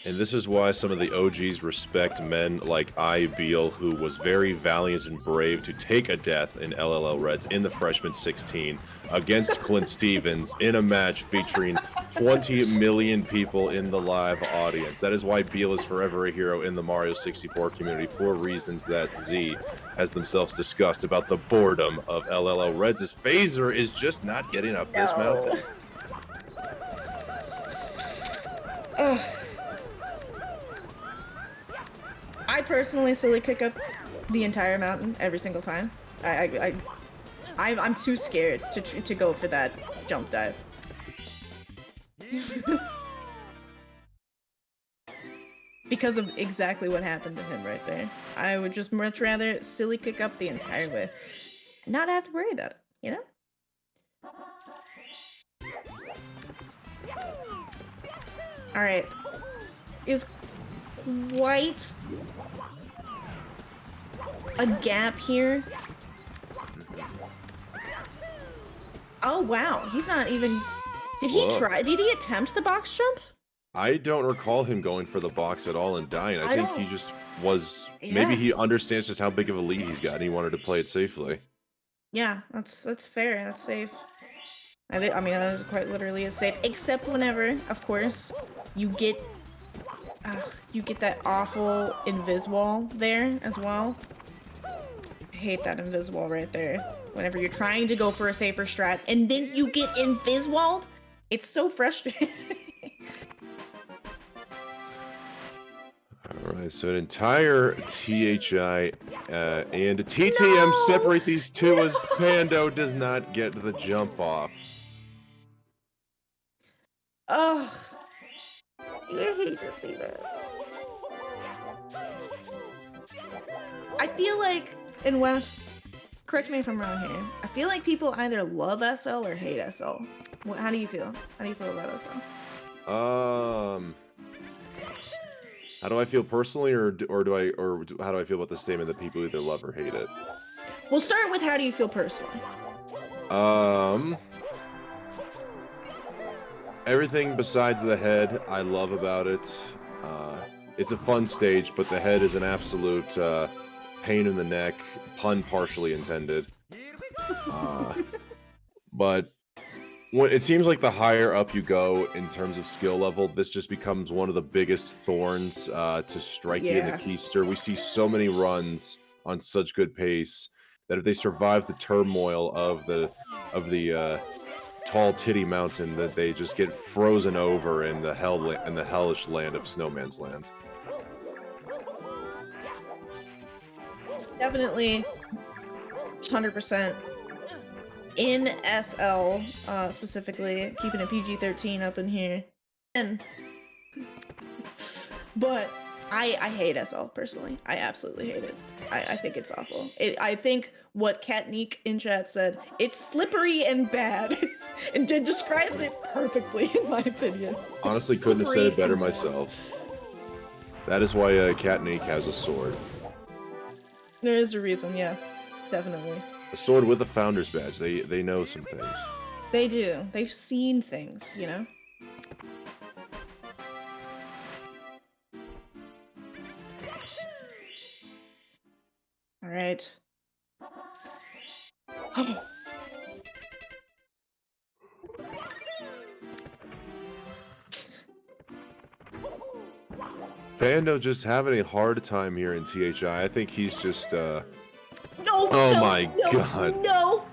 Speaker 2: And this is why some of the OGs respect men like I. Beal, who was very valiant and brave to take a death in LLL Reds in the freshman 16 against Clint Stevens in a match featuring 20 million people in the live audience. That is why Beal is forever a hero in the Mario 64 community for reasons that Z has themselves discussed about the boredom of LLL Reds. His phaser is just not getting up this mountain.
Speaker 1: Ugh. I personally silly kick up the entire mountain every single time. I'm too scared to go for that jump dive. Because of exactly what happened to him right there. I would just much rather silly kick up the entire way. Not have to worry about it, you know? Alright. Is quite a gap here. Oh wow, he's not even... Did he try? Did he attempt the box jump?
Speaker 2: I don't recall him going for the box at all and dying. I think he just was... Maybe he understands just how big of a lead he's got and he wanted to play it safely.
Speaker 1: Yeah, that's fair. That's safe. I mean, that is quite literally is safe. Except whenever, of course, you get that awful invis wall there as well. I hate that invis wall right there. Whenever you're trying to go for a safer strat and then you get invis walled, it's so frustrating.
Speaker 2: Alright, so an entire THI and a TTM separate these two as Pando does not get the jump off.
Speaker 1: Ugh. I hate to see that. I feel like in West, correct me if I'm wrong here, I feel like people either love SL or hate SL. How do you feel? How do you feel about SL?
Speaker 2: How do I feel personally, or how do I feel about the statement that people either love or hate it?
Speaker 1: We'll start with how do you feel personally?
Speaker 2: Everything besides the head, I love about it. It's a fun stage, but the head is an absolute pain in the neck, pun partially intended. But it seems like the higher up you go in terms of skill level, this just becomes one of the biggest thorns to strike you in the keister. We see so many runs on such good pace that if they survive the turmoil of the tall titty mountain, that they just get frozen over in the hellish land of Snowman's Land.
Speaker 1: Definitely 100% in SL, specifically keeping a PG-13 up in here. But I hate SL personally. I absolutely hate it. I think it's awful. I think what Katnick in chat said, it's slippery and bad. And it describes it perfectly, in my opinion.
Speaker 2: Honestly, couldn't have said it better myself. That is why Katnick has a sword.
Speaker 1: There is a reason, yeah. Definitely.
Speaker 2: A sword with a founder's badge. They know some things.
Speaker 1: They do. They've seen things, you know? Alright.
Speaker 2: Pando just having a hard time here in THI. I think he's just
Speaker 1: No!
Speaker 2: Oh
Speaker 1: no,
Speaker 2: my
Speaker 1: no,
Speaker 2: god.
Speaker 1: No!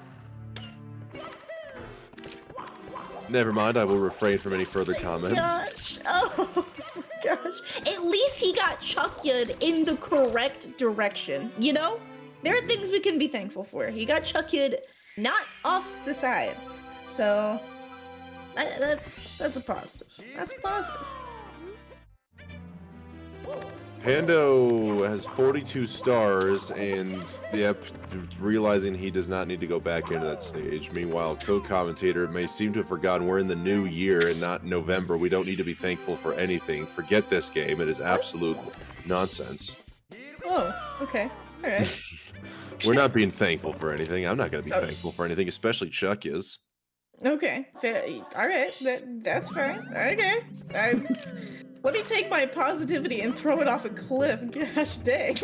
Speaker 2: Never mind, I will refrain from any further comments.
Speaker 1: Gosh. Oh my gosh. At least he got Chuck-Yud in the correct direction, you know? There are things we can be thankful for. He got Chuck-Yud not off the side. So, that's a positive. That's a positive.
Speaker 2: Pando has 42 stars, and yep, realizing he does not need to go back into that stage. Meanwhile, co-commentator may seem to have forgotten we're in the new year and not November. We don't need to be thankful for anything. Forget this game. It is absolute nonsense.
Speaker 1: Oh, okay. All right.
Speaker 2: We're not being thankful for anything. I'm not going to be thankful for anything, especially Chuck is.
Speaker 1: Okay. Fair. All right. That's fine. Okay. Let me take my positivity and throw it off a cliff. Gosh dang.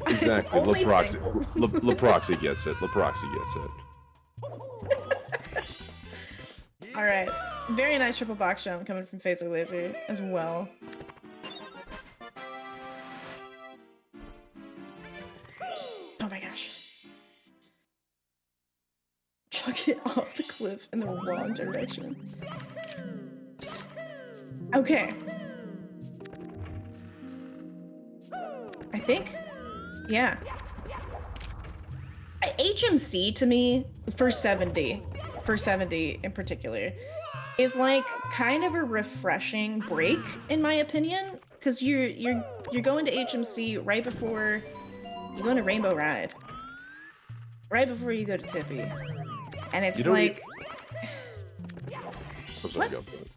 Speaker 2: Exactly.
Speaker 1: Only
Speaker 2: Leproxy gets it. Leproxy gets it.
Speaker 1: All right. Very nice triple box jump coming from Fazerlazer as well. Oh my gosh. Chuck it off the cliff in the wrong direction. Okay. I think, yeah. HMC to me for 70 in particular is like kind of a refreshing break in my opinion, because you're going to HMC right before you go to Rainbow Ride, right before you go to Tippy, and it's like
Speaker 2: I'm sorry, go for it.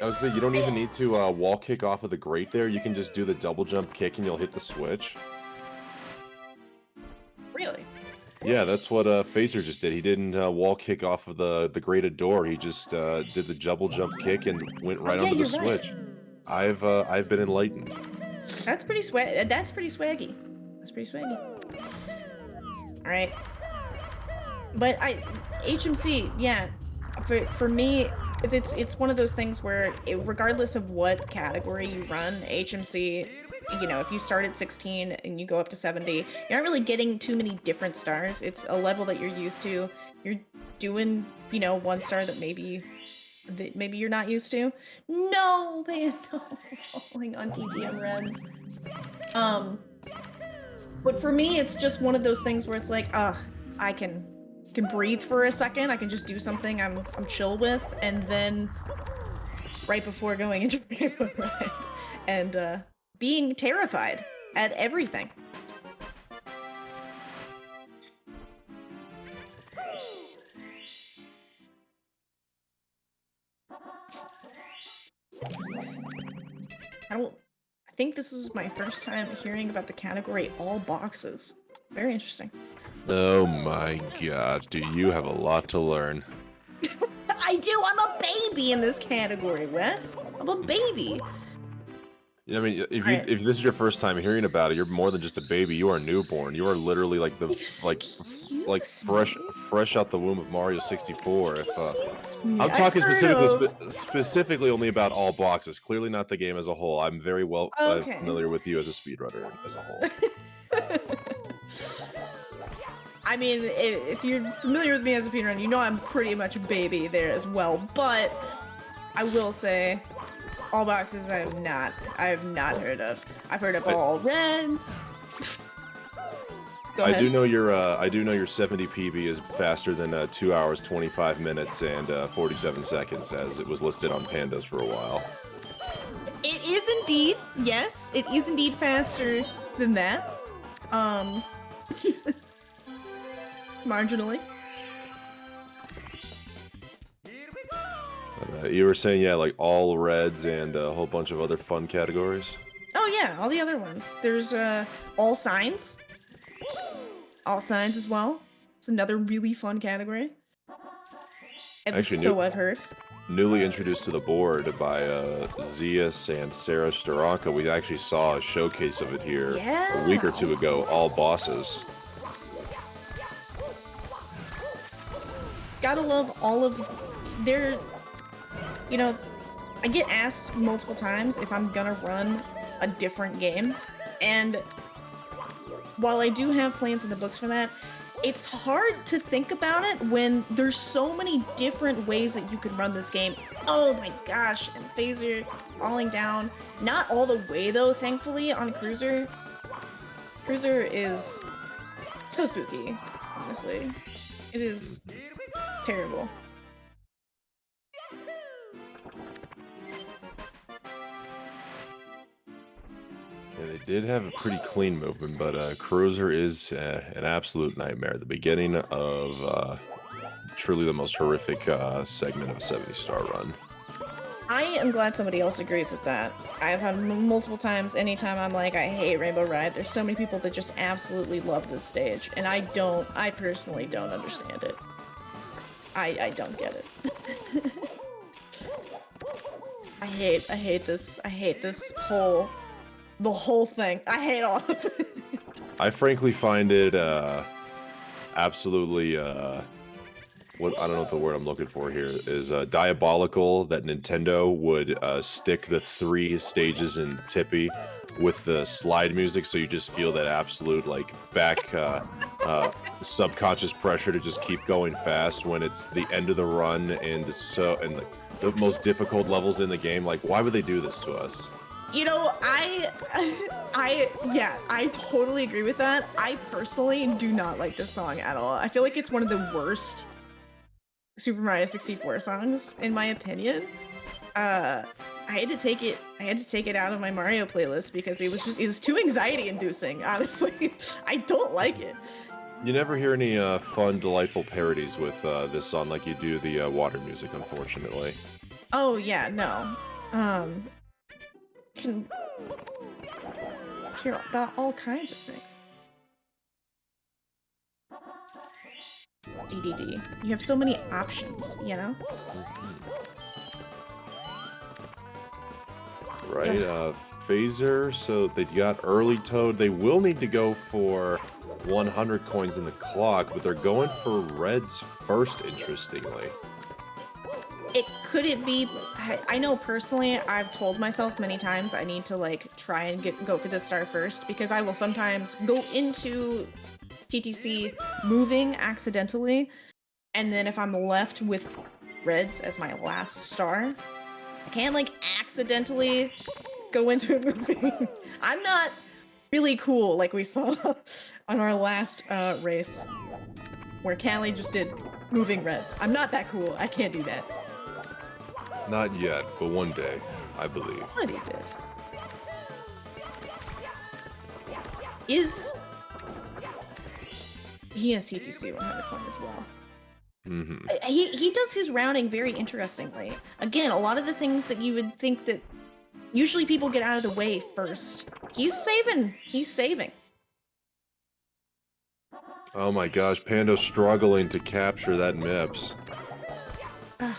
Speaker 2: I was saying you don't even need to wall kick off of the grate there. You can just do the double jump kick and you'll hit the switch.
Speaker 1: Really?
Speaker 2: Yeah, that's what Phaser just did. He didn't wall kick off of the grated door. He just did the double jump kick and went right onto the switch.
Speaker 1: Right.
Speaker 2: I've been enlightened.
Speaker 1: That's pretty That's pretty swaggy. That's pretty swaggy. All right. But HMC, yeah, for me, it's one of those things where regardless of what category you run, HMC, you know, if you start at 16 and you go up to 70, you're not really getting too many different stars. It's a level that you're used to. You're doing, you know, one star that maybe you're not used to. No, man, no, falling on TTM reds. But for me, it's just one of those things where it's like, I can breathe for a second. I can just do something I'm chill with, and then right before going into Rainbow Ride and being terrified at everything. I think this is my first time hearing about the category all boxes. Very interesting.
Speaker 2: Oh my god, do you have a lot to learn?
Speaker 1: I do! I'm a baby in this category, Wes! I'm a baby!
Speaker 2: I mean, if this is your first time hearing about it, you're more than just a baby. You are a newborn. You are literally like fresh out the womb of Mario 64. I'm talking specifically only about all boxes. Clearly not the game as a whole. I'm very well familiar with you as a speedrunner as a whole.
Speaker 1: I mean, if you're familiar with me as a speedrunner, you know I'm pretty much a baby there as well. But I will say, all boxes I have not heard of. I've heard of all reds. Go ahead.
Speaker 2: I do know your 70 PB is faster than 2 hours 25 minutes and 47 seconds, as it was listed on Pandas for a while.
Speaker 1: It is indeed, yes, it is indeed faster than that. Marginally.
Speaker 2: You were saying, yeah, like all reds and a whole bunch of other fun categories?
Speaker 1: Oh yeah, all the other ones. There's all signs. All signs as well. It's another really fun category.
Speaker 2: Actually,
Speaker 1: so I've heard.
Speaker 2: Newly introduced to the board by Zeus and Sarah Staranka. We actually saw a showcase of it here a week or two ago, all bosses.
Speaker 1: Gotta love all of their... You know, I get asked multiple times if I'm gonna run a different game, and while I do have plans in the books for that, it's hard to think about it when there's so many different ways that you could run this game. Oh my gosh, and Phaser falling down. Not all the way though, thankfully, on Cruiser. Cruiser is so spooky, honestly. It is terrible.
Speaker 2: It did have a pretty clean movement, but Cruiser is an absolute nightmare. The beginning of truly the most horrific segment of a 70-star run.
Speaker 1: I am glad somebody else agrees with that. I've had multiple times, anytime I'm like, I hate Rainbow Ride, there's so many people that just absolutely love this stage, and I personally don't understand it. I don't get it. I hate this the whole thing. I hate all of it.
Speaker 2: I frankly find it absolutely I don't know what the word I'm looking for here is diabolical that Nintendo would stick the 3 stages in Tippy with the slide music, so you just feel that absolute like back subconscious pressure to just keep going fast when it's the end of the run and the most difficult levels in the game. Like, why would they do this to us?
Speaker 1: You know, I totally agree with that. I personally do not like this song at all. I feel like it's one of the worst Super Mario 64 songs, in my opinion. I had to take it out of my Mario playlist because it was too anxiety inducing, honestly. I don't like it.
Speaker 2: You never hear any fun, delightful parodies with this song like you do the water music, unfortunately.
Speaker 1: Oh yeah, no. Can hear about all kinds of things. DDD. You have so many options, you know?
Speaker 2: Right, Phaser, so they got early Toad. They will need to go for 100 coins in the clock, but they're going for Reds first, interestingly.
Speaker 1: Could it be? I know personally, I've told myself many times I need to like try and go for the star first, because I will sometimes go into TTC moving accidentally, and then if I'm left with Reds as my last star, I can't like accidentally go into it moving. I'm not really cool like we saw on our last race where Callie just did moving Reds. I'm not that cool. I can't do that.
Speaker 2: Not yet, but one day, I believe.
Speaker 1: One of these days. He has TTC 100 coin as well.
Speaker 2: Mm-hmm.
Speaker 1: He does his rounding very interestingly. Again, a lot of the things that you would think that usually people get out of the way first. He's saving.
Speaker 2: Oh my gosh, Pando's struggling to capture that MIPS.
Speaker 1: Ugh.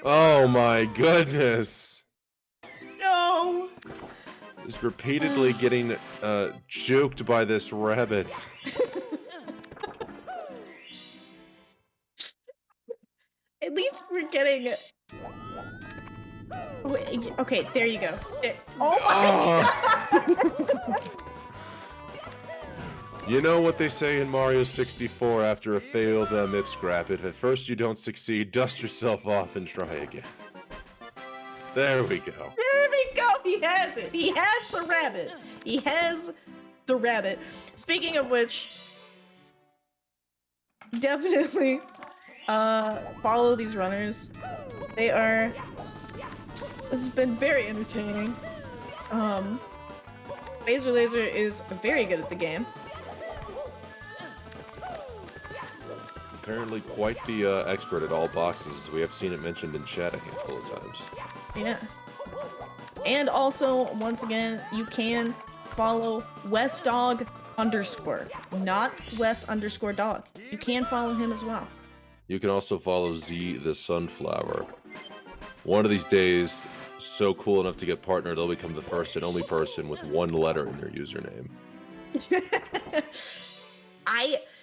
Speaker 2: Oh my goodness!
Speaker 1: No!
Speaker 2: Just repeatedly getting juked by this rabbit.
Speaker 1: At least we're getting... Wait, okay, there you go. Oh my god!
Speaker 2: You know what they say in Mario 64 after a failed MIPS grab it. At first you don't succeed, dust yourself off and try again. There we go.
Speaker 1: There we go! He has it! He has the rabbit! He has the rabbit. Speaking of which, definitely follow these runners. This has been very entertaining. Fazerlazer is very good at the game.
Speaker 2: Apparently quite the expert at all boxes. We have seen it mentioned in chat a handful of times.
Speaker 1: Yeah. And also, once again, you can follow WestDog_, not West_dog. You can follow him as well.
Speaker 2: You can also follow Z the Sunflower. One of these days, so cool enough to get partnered, they'll become the first and only person with one letter in their username.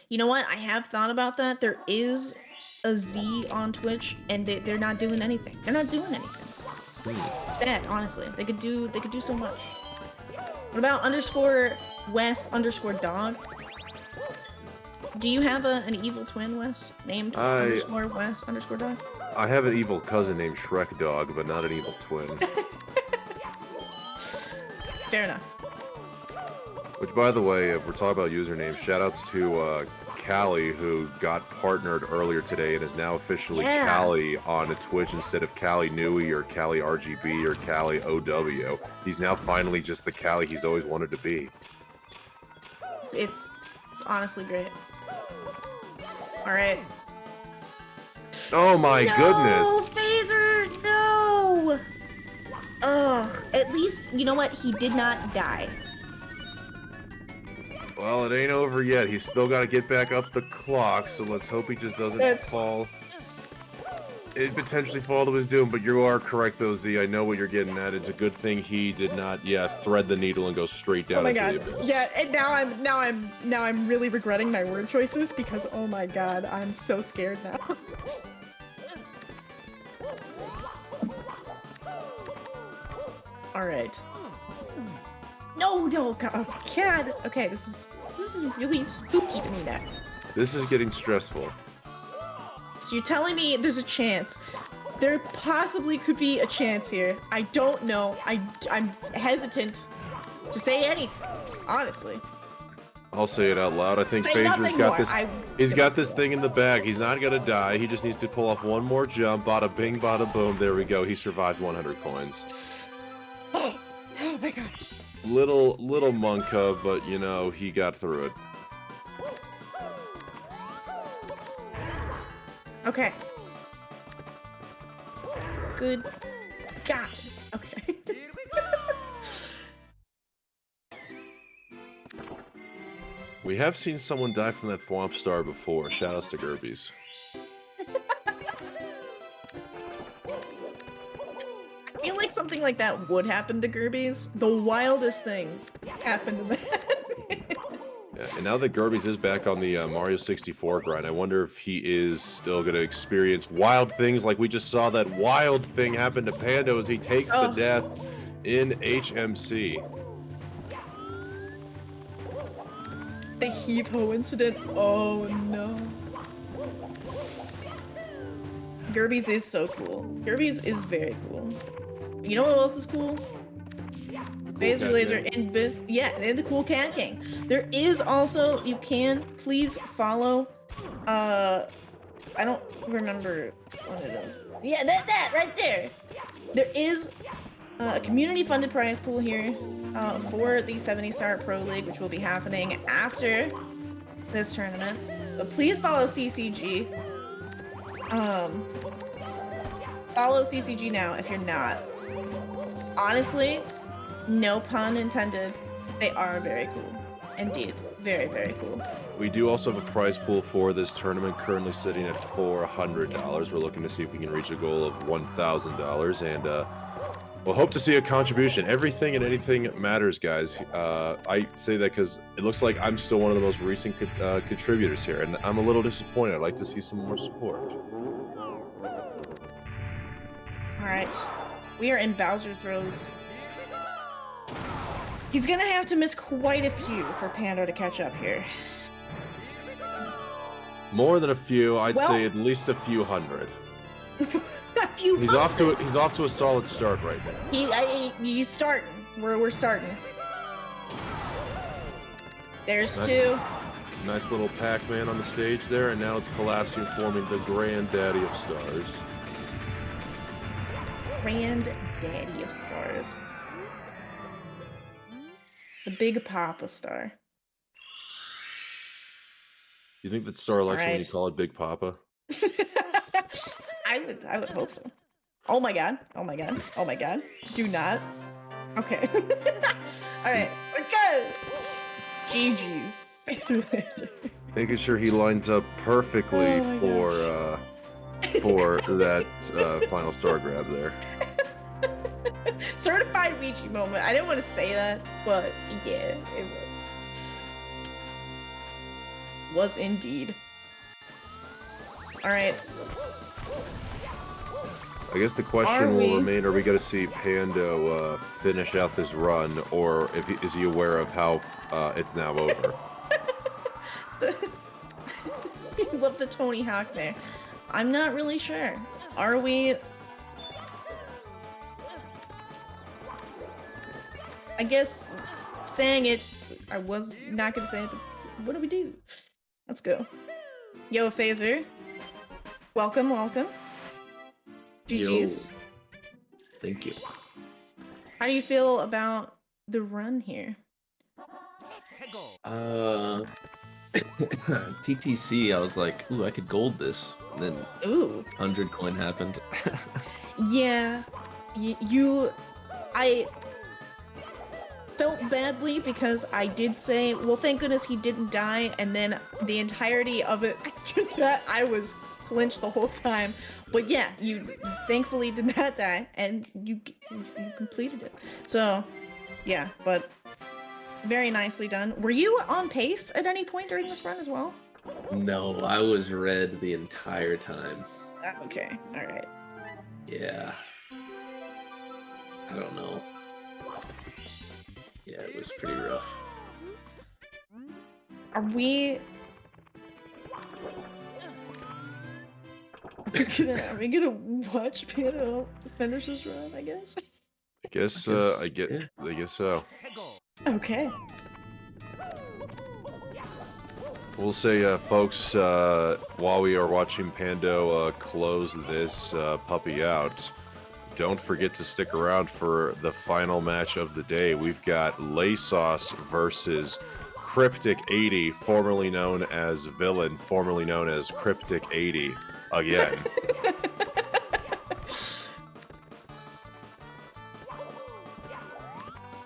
Speaker 1: You know what? I have thought about that. There is a Z on Twitch, and they're not doing anything. They're not doing anything. Sad, honestly. They could do so much. What about _Wes_dog? Do you have an evil twin, Wes, named _Wes_dog?
Speaker 2: I have an evil cousin named Shrek Dog, but not an evil twin. Fair enough. Which, by the way, if we're talking about usernames, shoutouts to Callie, who got partnered earlier today and is now officially
Speaker 1: Yeah.
Speaker 2: Callie on Twitch instead of Callie Nui or Callie RGB or Callie OW. He's now finally just the Callie he's always wanted to be.
Speaker 1: It's honestly great. All right.
Speaker 2: Oh my
Speaker 1: No,
Speaker 2: goodness!
Speaker 1: Phaser, no! Ugh. At least, you know what? He did not die.
Speaker 2: Well, it ain't over yet. He's still got to get back up the clock, so let's hope he just doesn't fall. It potentially fall to his doom, but you are correct though, Z. I know what you're getting at. It's a good thing he did not, thread the needle and go straight down into the abyss.
Speaker 1: Yeah, and now I'm really regretting my word choices because oh my god, I'm so scared now. All right. No, god, oh, god. Okay, this is really spooky to me now.
Speaker 2: This is getting stressful.
Speaker 1: So you're telling me there's a chance? There possibly could be a chance here. I don't know. I'm hesitant to say anything. Honestly.
Speaker 2: I'll say it out loud. I think
Speaker 1: Say
Speaker 2: Phaser's
Speaker 1: nothing
Speaker 2: got
Speaker 1: more.
Speaker 2: this.
Speaker 1: I-
Speaker 2: He's got this thing in the bag. He's not gonna die. He just needs to pull off one more jump. Bada bing, bada boom. There we go. He survived 100 coins.
Speaker 1: Oh my god.
Speaker 2: Little monka, but you know he got through it.
Speaker 1: Okay. Good god. Okay.
Speaker 2: We have seen someone die from that Thwomp Star before. Shoutouts to Gerbies.
Speaker 1: I feel like something like that would happen to Gerbies. The wildest things happen to them.
Speaker 2: Yeah, and now that Gerbies is back on the Mario 64 grind, I wonder if he is still going to experience wild things like we just saw that wild thing happen to Pando as he takes the death in HMC.
Speaker 1: The heave-ho incident. Oh no. Gerbies is so cool. Gerbies is very cool. You know what else is cool? Fazerlazer and Vince. Yeah, and the cool cat gang. There is also, you can please follow. I don't remember what it is. Yeah, that right there. There is a community-funded prize pool here for the 70-star Pro League, which will be happening after this tournament. But please follow CCG. Follow CCG now if you're not. Honestly, no pun intended, they are very cool. Indeed. Very, very cool.
Speaker 2: We do also have a prize pool for this tournament, currently sitting at $400. We're looking to see if we can reach a goal of $1,000, and we'll hope to see a contribution. Everything and anything matters, guys. I say that because it looks like I'm still one of the most recent contributors here, and I'm a little disappointed. I'd like to see some more support.
Speaker 1: Alright. We are in Bowser Throws. He's gonna have to miss quite a few for Pando to catch up here.
Speaker 2: More than a few, I'd
Speaker 1: Well-
Speaker 2: say at least a few hundred.
Speaker 1: A few
Speaker 2: He's off to a solid start right now.
Speaker 1: He's starting. We're starting. There's
Speaker 2: Nice.
Speaker 1: two.
Speaker 2: Nice little Pac-Man on the stage there, and now it's collapsing, forming the granddaddy of stars.
Speaker 1: Granddaddy of stars. The Big Papa Star.
Speaker 2: You think that star likes it when you
Speaker 1: Alright.
Speaker 2: call it Big Papa?
Speaker 1: I would hope so. Oh my god. Oh my god. Oh my god. Do not. Okay. Alright, we're good. GG's. Fazerlazer.
Speaker 2: Making sure he lines up perfectly
Speaker 1: Oh my
Speaker 2: for that final star grab there.
Speaker 1: Certified Ouija moment. I didn't want to say that, but yeah, it was. Was indeed. Alright.
Speaker 2: I guess the question will remain, are we going to see Pando finish out this run, or is he aware of how it's now over?
Speaker 1: You love the Tony Hawk there. I'm not really sure. Are we... I guess saying it, I was not going to say it, but what do we do? Let's go. Yo, Phaser. Welcome, welcome. GG's.
Speaker 4: Yo. Thank you.
Speaker 1: How do you feel about the run here?
Speaker 4: TTC, I was like, ooh, I could gold this. And then
Speaker 1: Ooh.
Speaker 4: 100 coin happened.
Speaker 1: Yeah. I felt badly because I did say, well, thank goodness he didn't die, and then the entirety of it after that, I was flinched the whole time. But yeah, you thankfully did not die, and you completed it. So, yeah, but very nicely done. Were you on pace at any point during this run as well?
Speaker 4: No, I was red the entire time.
Speaker 1: Okay, all right.
Speaker 4: Yeah. I don't know. Yeah, it was pretty rough.
Speaker 1: Are we gonna watch Pando finish this run, I guess?
Speaker 2: I guess so.
Speaker 1: Okay.
Speaker 2: We'll say, folks, while we are watching Pando close this puppy out, don't forget to stick around for the final match of the day. We've got Laysos versus Cryptic80, formerly known as Villain, formerly known as Cryptic80, again.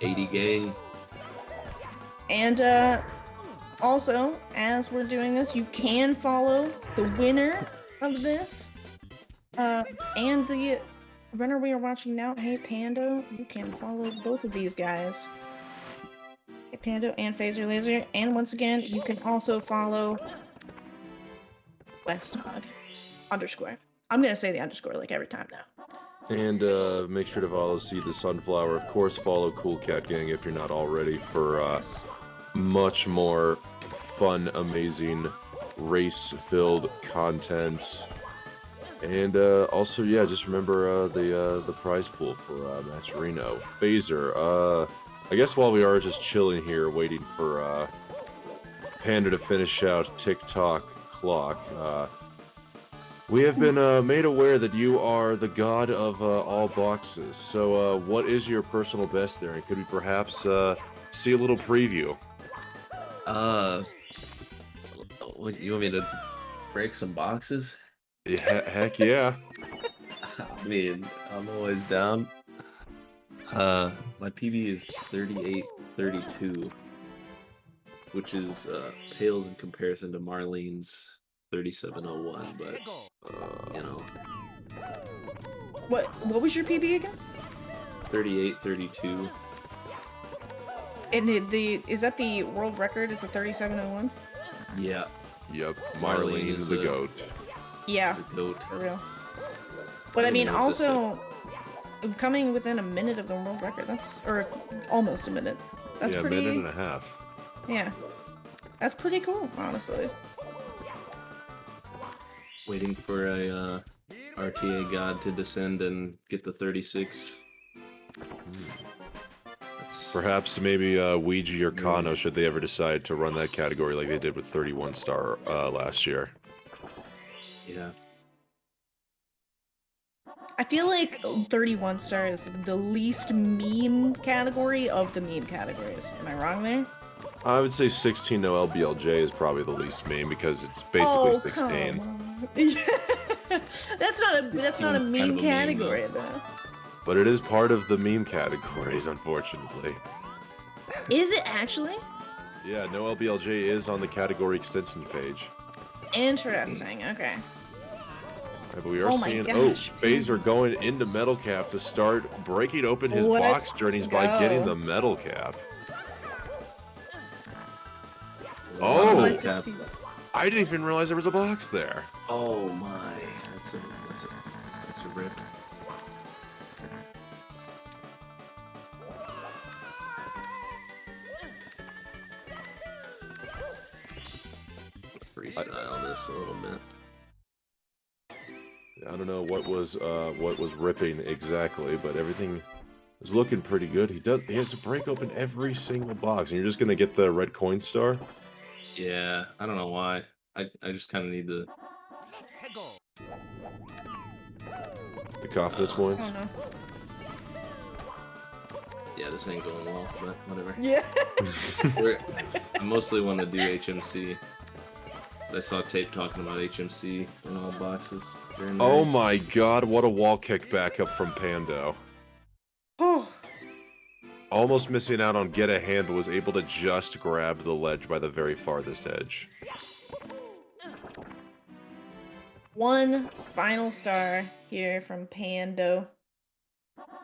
Speaker 4: '80 gang.
Speaker 1: And also, as we're doing this, you can follow the winner of this and the runner we are watching now, HeyPando. You can follow both of these guys, HeyPando and Fazerlazer. And once again, you can also follow Westog _. I'm gonna say the underscore like every time now.
Speaker 2: And make sure to follow See the Sunflower. Of course, follow Cool Cat Gang if you're not already for much more fun, amazing, race-filled content. And also, yeah, just remember the prize pool for Matcherino. Phaser, I guess while we are just chilling here, waiting for Panda to finish out TikTok clock, we have been made aware that you are the god of all boxes. So what is your personal best there? And could we perhaps see a little preview?
Speaker 4: What, you want me to break some boxes?
Speaker 2: Yeah, heck yeah.
Speaker 4: I mean, I'm always down. My PB is 38-32, which is pales in comparison to Marlene's 3701, but you know.
Speaker 1: What was your PB again?
Speaker 4: 38-32.
Speaker 1: And is that the world record? Is the 3701?
Speaker 4: Yeah.
Speaker 2: Yep, Marlene is the goat.
Speaker 1: Yeah,
Speaker 4: The goat.
Speaker 1: for real. But I mean, also coming within a minute of the world record. Or almost a minute. That's
Speaker 2: yeah,
Speaker 1: pretty.
Speaker 2: minute and a half.
Speaker 1: Yeah, that's pretty cool, honestly.
Speaker 4: Waiting for a RTA god to descend and get the 36.
Speaker 2: Perhaps maybe Ouija or Kano, should they ever decide to run that category like they did with 31 star last year.
Speaker 4: Yeah.
Speaker 1: I feel like 31 star is the least meme category of the meme categories. Am I wrong there?
Speaker 2: I would say 16 no LBLJ is probably the least meme because it's basically 16.
Speaker 1: Come on. That's not a meme
Speaker 4: Kind of a meme,
Speaker 1: category though.
Speaker 2: But it is part of the meme categories, unfortunately.
Speaker 1: Is it actually?
Speaker 2: Yeah, no LBLJ is on the category extension page.
Speaker 1: Interesting. Okay.
Speaker 2: Right, but we are
Speaker 1: Oh my
Speaker 2: seeing
Speaker 1: gosh.
Speaker 2: Phaser going into Metal Cap to start breaking open his box journeys by getting the Metal Cap. Oh,
Speaker 1: Nice
Speaker 4: Cap.
Speaker 1: to see that.
Speaker 2: I didn't even realize there was a box there.
Speaker 4: Oh my. That's a rip. Freestyle this a little bit.
Speaker 2: I don't know what was ripping exactly, but everything is looking pretty good. He has to break open every single box, and you're just gonna get the red coin star.
Speaker 4: Yeah, I don't know why. I just kind of need the
Speaker 2: confidence points.
Speaker 1: Oh no.
Speaker 4: yeah. This ain't going well, but whatever.
Speaker 1: Yeah.
Speaker 4: I mostly want to do HMC. So I saw tape talking about HMC in all boxes. Very nice.
Speaker 2: Oh my god, what a wall kick back up from Pando.
Speaker 1: Oh.
Speaker 2: Almost missing out on get a hand, but was able to just grab the ledge by the very farthest edge.
Speaker 1: One final star here from Pando.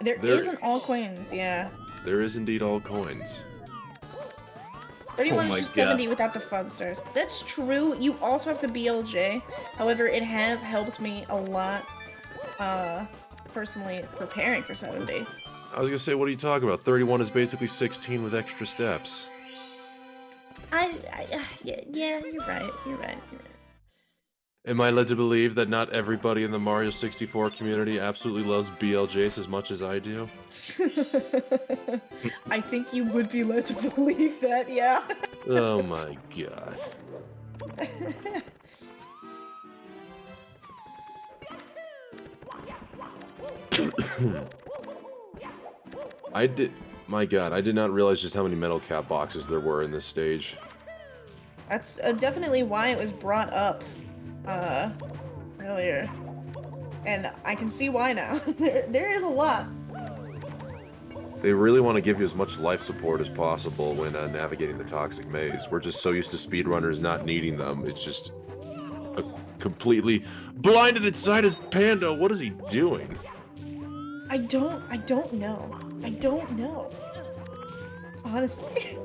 Speaker 1: There isn't all coins, yeah.
Speaker 2: There is indeed all coins.
Speaker 1: 31
Speaker 4: Oh
Speaker 1: is
Speaker 4: my
Speaker 1: just
Speaker 4: God.
Speaker 1: 70 without the fun stars. That's true. You also have to BLJ. However, it has helped me a lot, personally preparing for 70.
Speaker 2: I was gonna say, what are you talking about? 31 is basically 16 with extra steps.
Speaker 1: Yeah, you're right. You're right.
Speaker 2: Am I led to believe that not everybody in the Mario 64 community absolutely loves BLJs as much as I do?
Speaker 1: I think you would be led to believe that, yeah.
Speaker 2: Oh my god. My god, I did not realize just how many metal cap boxes there were in this stage.
Speaker 1: That's definitely why it was brought up earlier. And I can see why now. there is a lot.
Speaker 2: They really want to give you as much life support as possible when navigating the toxic maze. We're just so used to speedrunners not needing them. It's just a completely blinded inside his Pando. What is he doing?
Speaker 1: I don't know. I don't know. Honestly.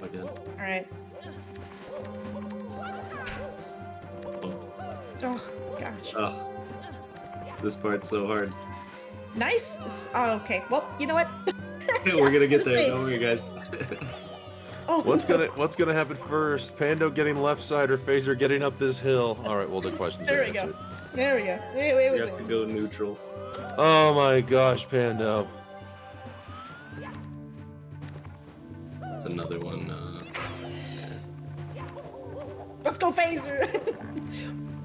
Speaker 4: Again.
Speaker 1: Alright. Oh, gosh.
Speaker 4: Oh, this part's so hard.
Speaker 1: Nice. Oh, okay. Well, you know what?
Speaker 4: We're gonna get there.
Speaker 1: Say-
Speaker 4: Don't worry, guys.
Speaker 1: Oh,
Speaker 2: What's gonna happen first? Pando getting left side or Phaser getting up this hill? All right, well the question's
Speaker 1: There
Speaker 2: been
Speaker 1: we go.
Speaker 2: answered.
Speaker 1: There we go. It
Speaker 4: We
Speaker 1: was
Speaker 4: have to go neutral.
Speaker 2: Oh my gosh, Pando.
Speaker 4: It's another one.
Speaker 1: Let's go, Phaser!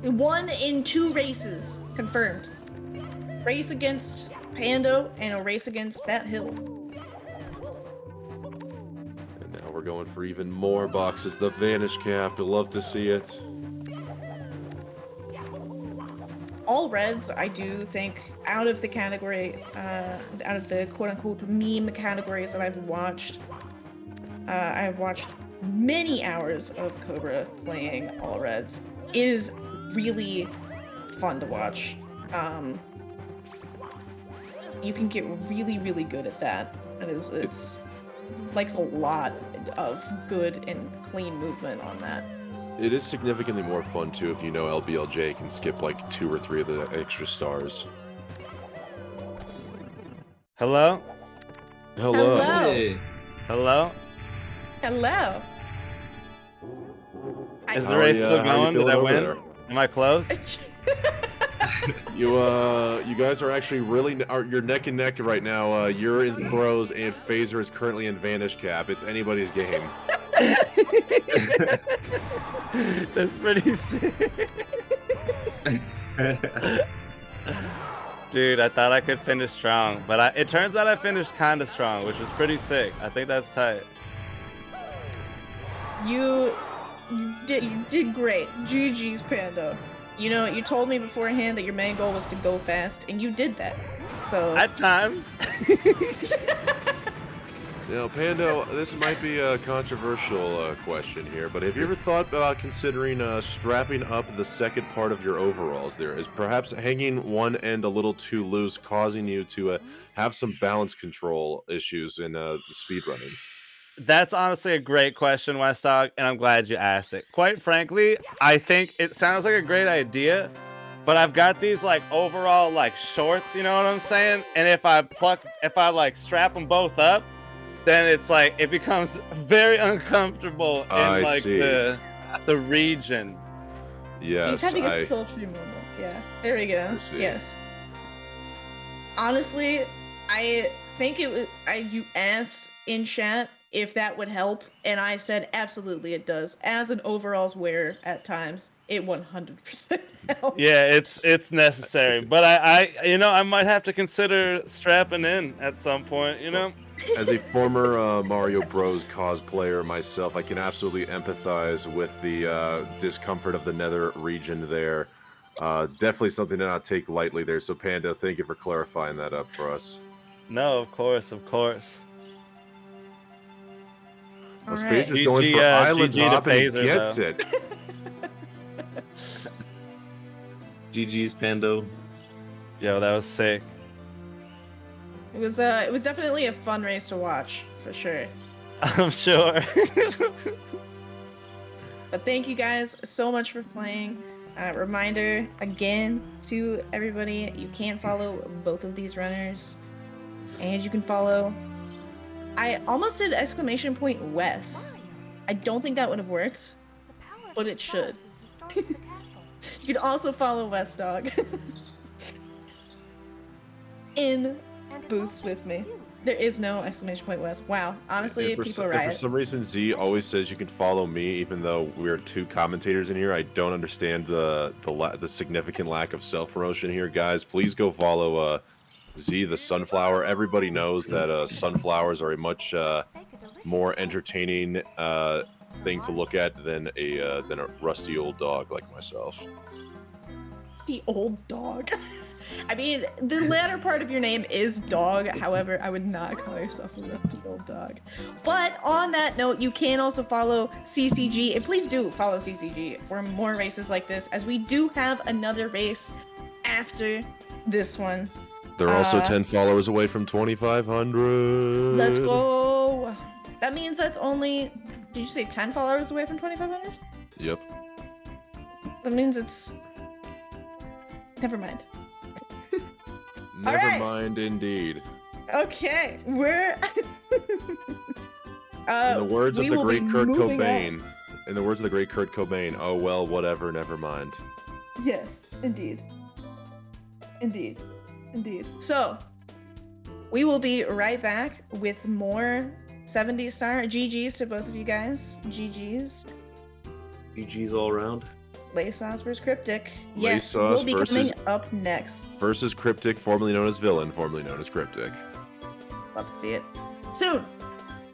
Speaker 1: 1 in 2 races confirmed. Race against Pando and a race against that hill.
Speaker 2: And now we're going for even more boxes. The Vanish Cap, you'll love to see it.
Speaker 1: All reds, I do think, out of the category, out of the quote-unquote meme categories that I've watched many hours of Cobra playing all reds. It is really fun to watch. You can get really, really good at that. It's likes a lot of good and clean movement on that.
Speaker 2: It is significantly more fun too if you know LBLJ can skip like 2 or 3 of the extra stars.
Speaker 3: Hello?
Speaker 2: Hello.
Speaker 1: Hello.
Speaker 4: Hey.
Speaker 3: Hello?
Speaker 1: Hello.
Speaker 3: Is
Speaker 2: How
Speaker 3: the
Speaker 2: are
Speaker 3: race
Speaker 2: ya-
Speaker 3: still
Speaker 2: how are you
Speaker 3: going? Did
Speaker 2: feeling
Speaker 3: I
Speaker 2: over
Speaker 3: win?
Speaker 2: there?
Speaker 3: Am I close?
Speaker 2: You guys are actually really you're neck and neck right now. You're in throws and Phaser is currently in Vanish Cap. It's anybody's game.
Speaker 3: That's pretty sick. Dude, I thought I could finish strong, but it turns out I finished kind of strong, which was pretty sick. I think that's tight.
Speaker 1: You did great. GG's, Pando. You know, you told me beforehand that your main goal was to go fast, and you did that. So
Speaker 3: At times.
Speaker 2: Now, Pando, this might be a controversial question here, but have you ever thought about considering strapping up the second part of your overalls there? Is perhaps hanging one end a little too loose causing you to have some balance control issues in speedrunning?
Speaker 3: That's honestly a great question, Westdog, and I'm glad you asked it. Quite frankly, I think it sounds like a great idea, but I've got these like overall like shorts, you know what I'm saying? And if I like strap them both up, then it's like it becomes very uncomfortable in
Speaker 2: I
Speaker 3: like
Speaker 2: see.
Speaker 3: the region.
Speaker 2: Yes,
Speaker 1: He's having a sultry moment. Yeah. There we go.
Speaker 2: Let's see.
Speaker 1: Yes. Honestly, I think it was. You asked in chat if that would help, and I said absolutely it does. As an overalls wearer at times, it 100% helps.
Speaker 3: Yeah, it's necessary, but I might have to consider strapping in at some point.
Speaker 2: As a former Mario Bros. Cosplayer myself, I can absolutely empathize with the discomfort of the nether region there. Definitely something to not take lightly there. So, Panda, thank you for clarifying that up for us.
Speaker 3: No, of course.
Speaker 2: Well,
Speaker 1: Alright.
Speaker 2: Spacer's going
Speaker 3: GG,
Speaker 2: for island
Speaker 3: GG to
Speaker 2: hop and he
Speaker 3: Phaser,
Speaker 2: gets
Speaker 3: though.
Speaker 2: it.
Speaker 4: GG's Pando.
Speaker 3: Yo, that was sick.
Speaker 1: It was definitely a fun race to watch for sure.
Speaker 3: I'm sure.
Speaker 1: But thank you guys so much for playing. Reminder again to everybody, you can follow both of these runners, and you can follow. I almost did exclamation point Wes. I don't think that would have worked, but it should. You can also follow West Dog in booths with me. There is no exclamation point West. Wow, honestly, people riot.
Speaker 2: For some reason, Z always says you can follow me, even though we're two commentators in here. I don't understand the significant lack of self-promotion here, guys. Please go follow Z the Sunflower. Everybody knows that sunflowers are a much more entertaining thing to look at than a rusty old dog like myself.
Speaker 1: It's the old dog. I mean, the latter part of your name is dog. However, I would not call yourself a rusty old dog. But on that note, you can also follow CCG, and please do follow CCG for more races like this, as we do have another race after this one.
Speaker 2: They're also 10 followers away from 2,500.
Speaker 1: Let's go. That means that's only, did you say 10 followers away from 2,500?
Speaker 2: Yep.
Speaker 1: That means it's, never mind.
Speaker 2: Never
Speaker 1: right.
Speaker 2: mind, indeed.
Speaker 1: Okay, we're.
Speaker 2: In the words of the great Kurt Cobain.
Speaker 1: On.
Speaker 2: In the words of the great Kurt Cobain, oh well, whatever, never mind.
Speaker 1: Yes, indeed. Indeed. Indeed. So, we will be right back with more 70 star. GG's to both of you guys. GG's.
Speaker 4: GG's all around.
Speaker 1: Lasos versus Cryptic.
Speaker 2: Lasos
Speaker 1: Yes, will be
Speaker 2: versus-
Speaker 1: coming up next.
Speaker 2: Versus Cryptic, formerly known as Villain, formerly known as Cryptic.
Speaker 1: Love to see it soon.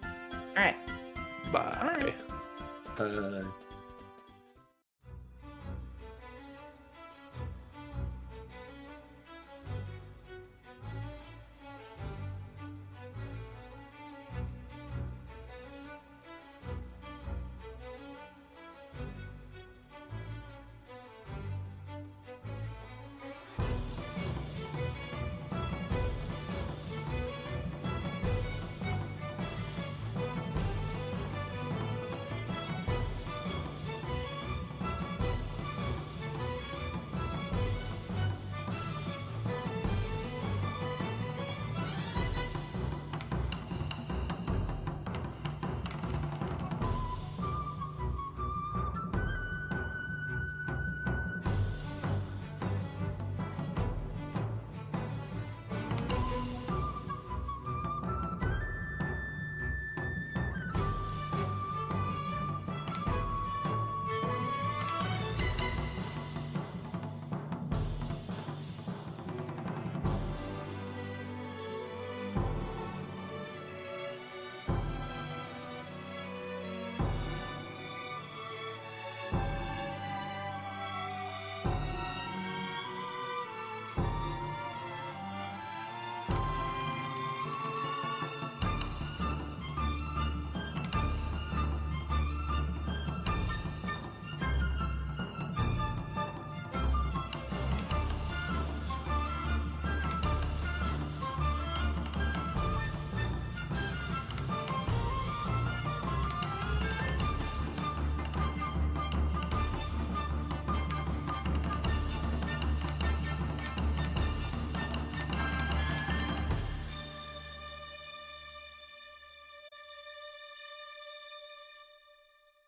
Speaker 1: All right.
Speaker 2: Bye.
Speaker 1: Bye.
Speaker 4: Bye.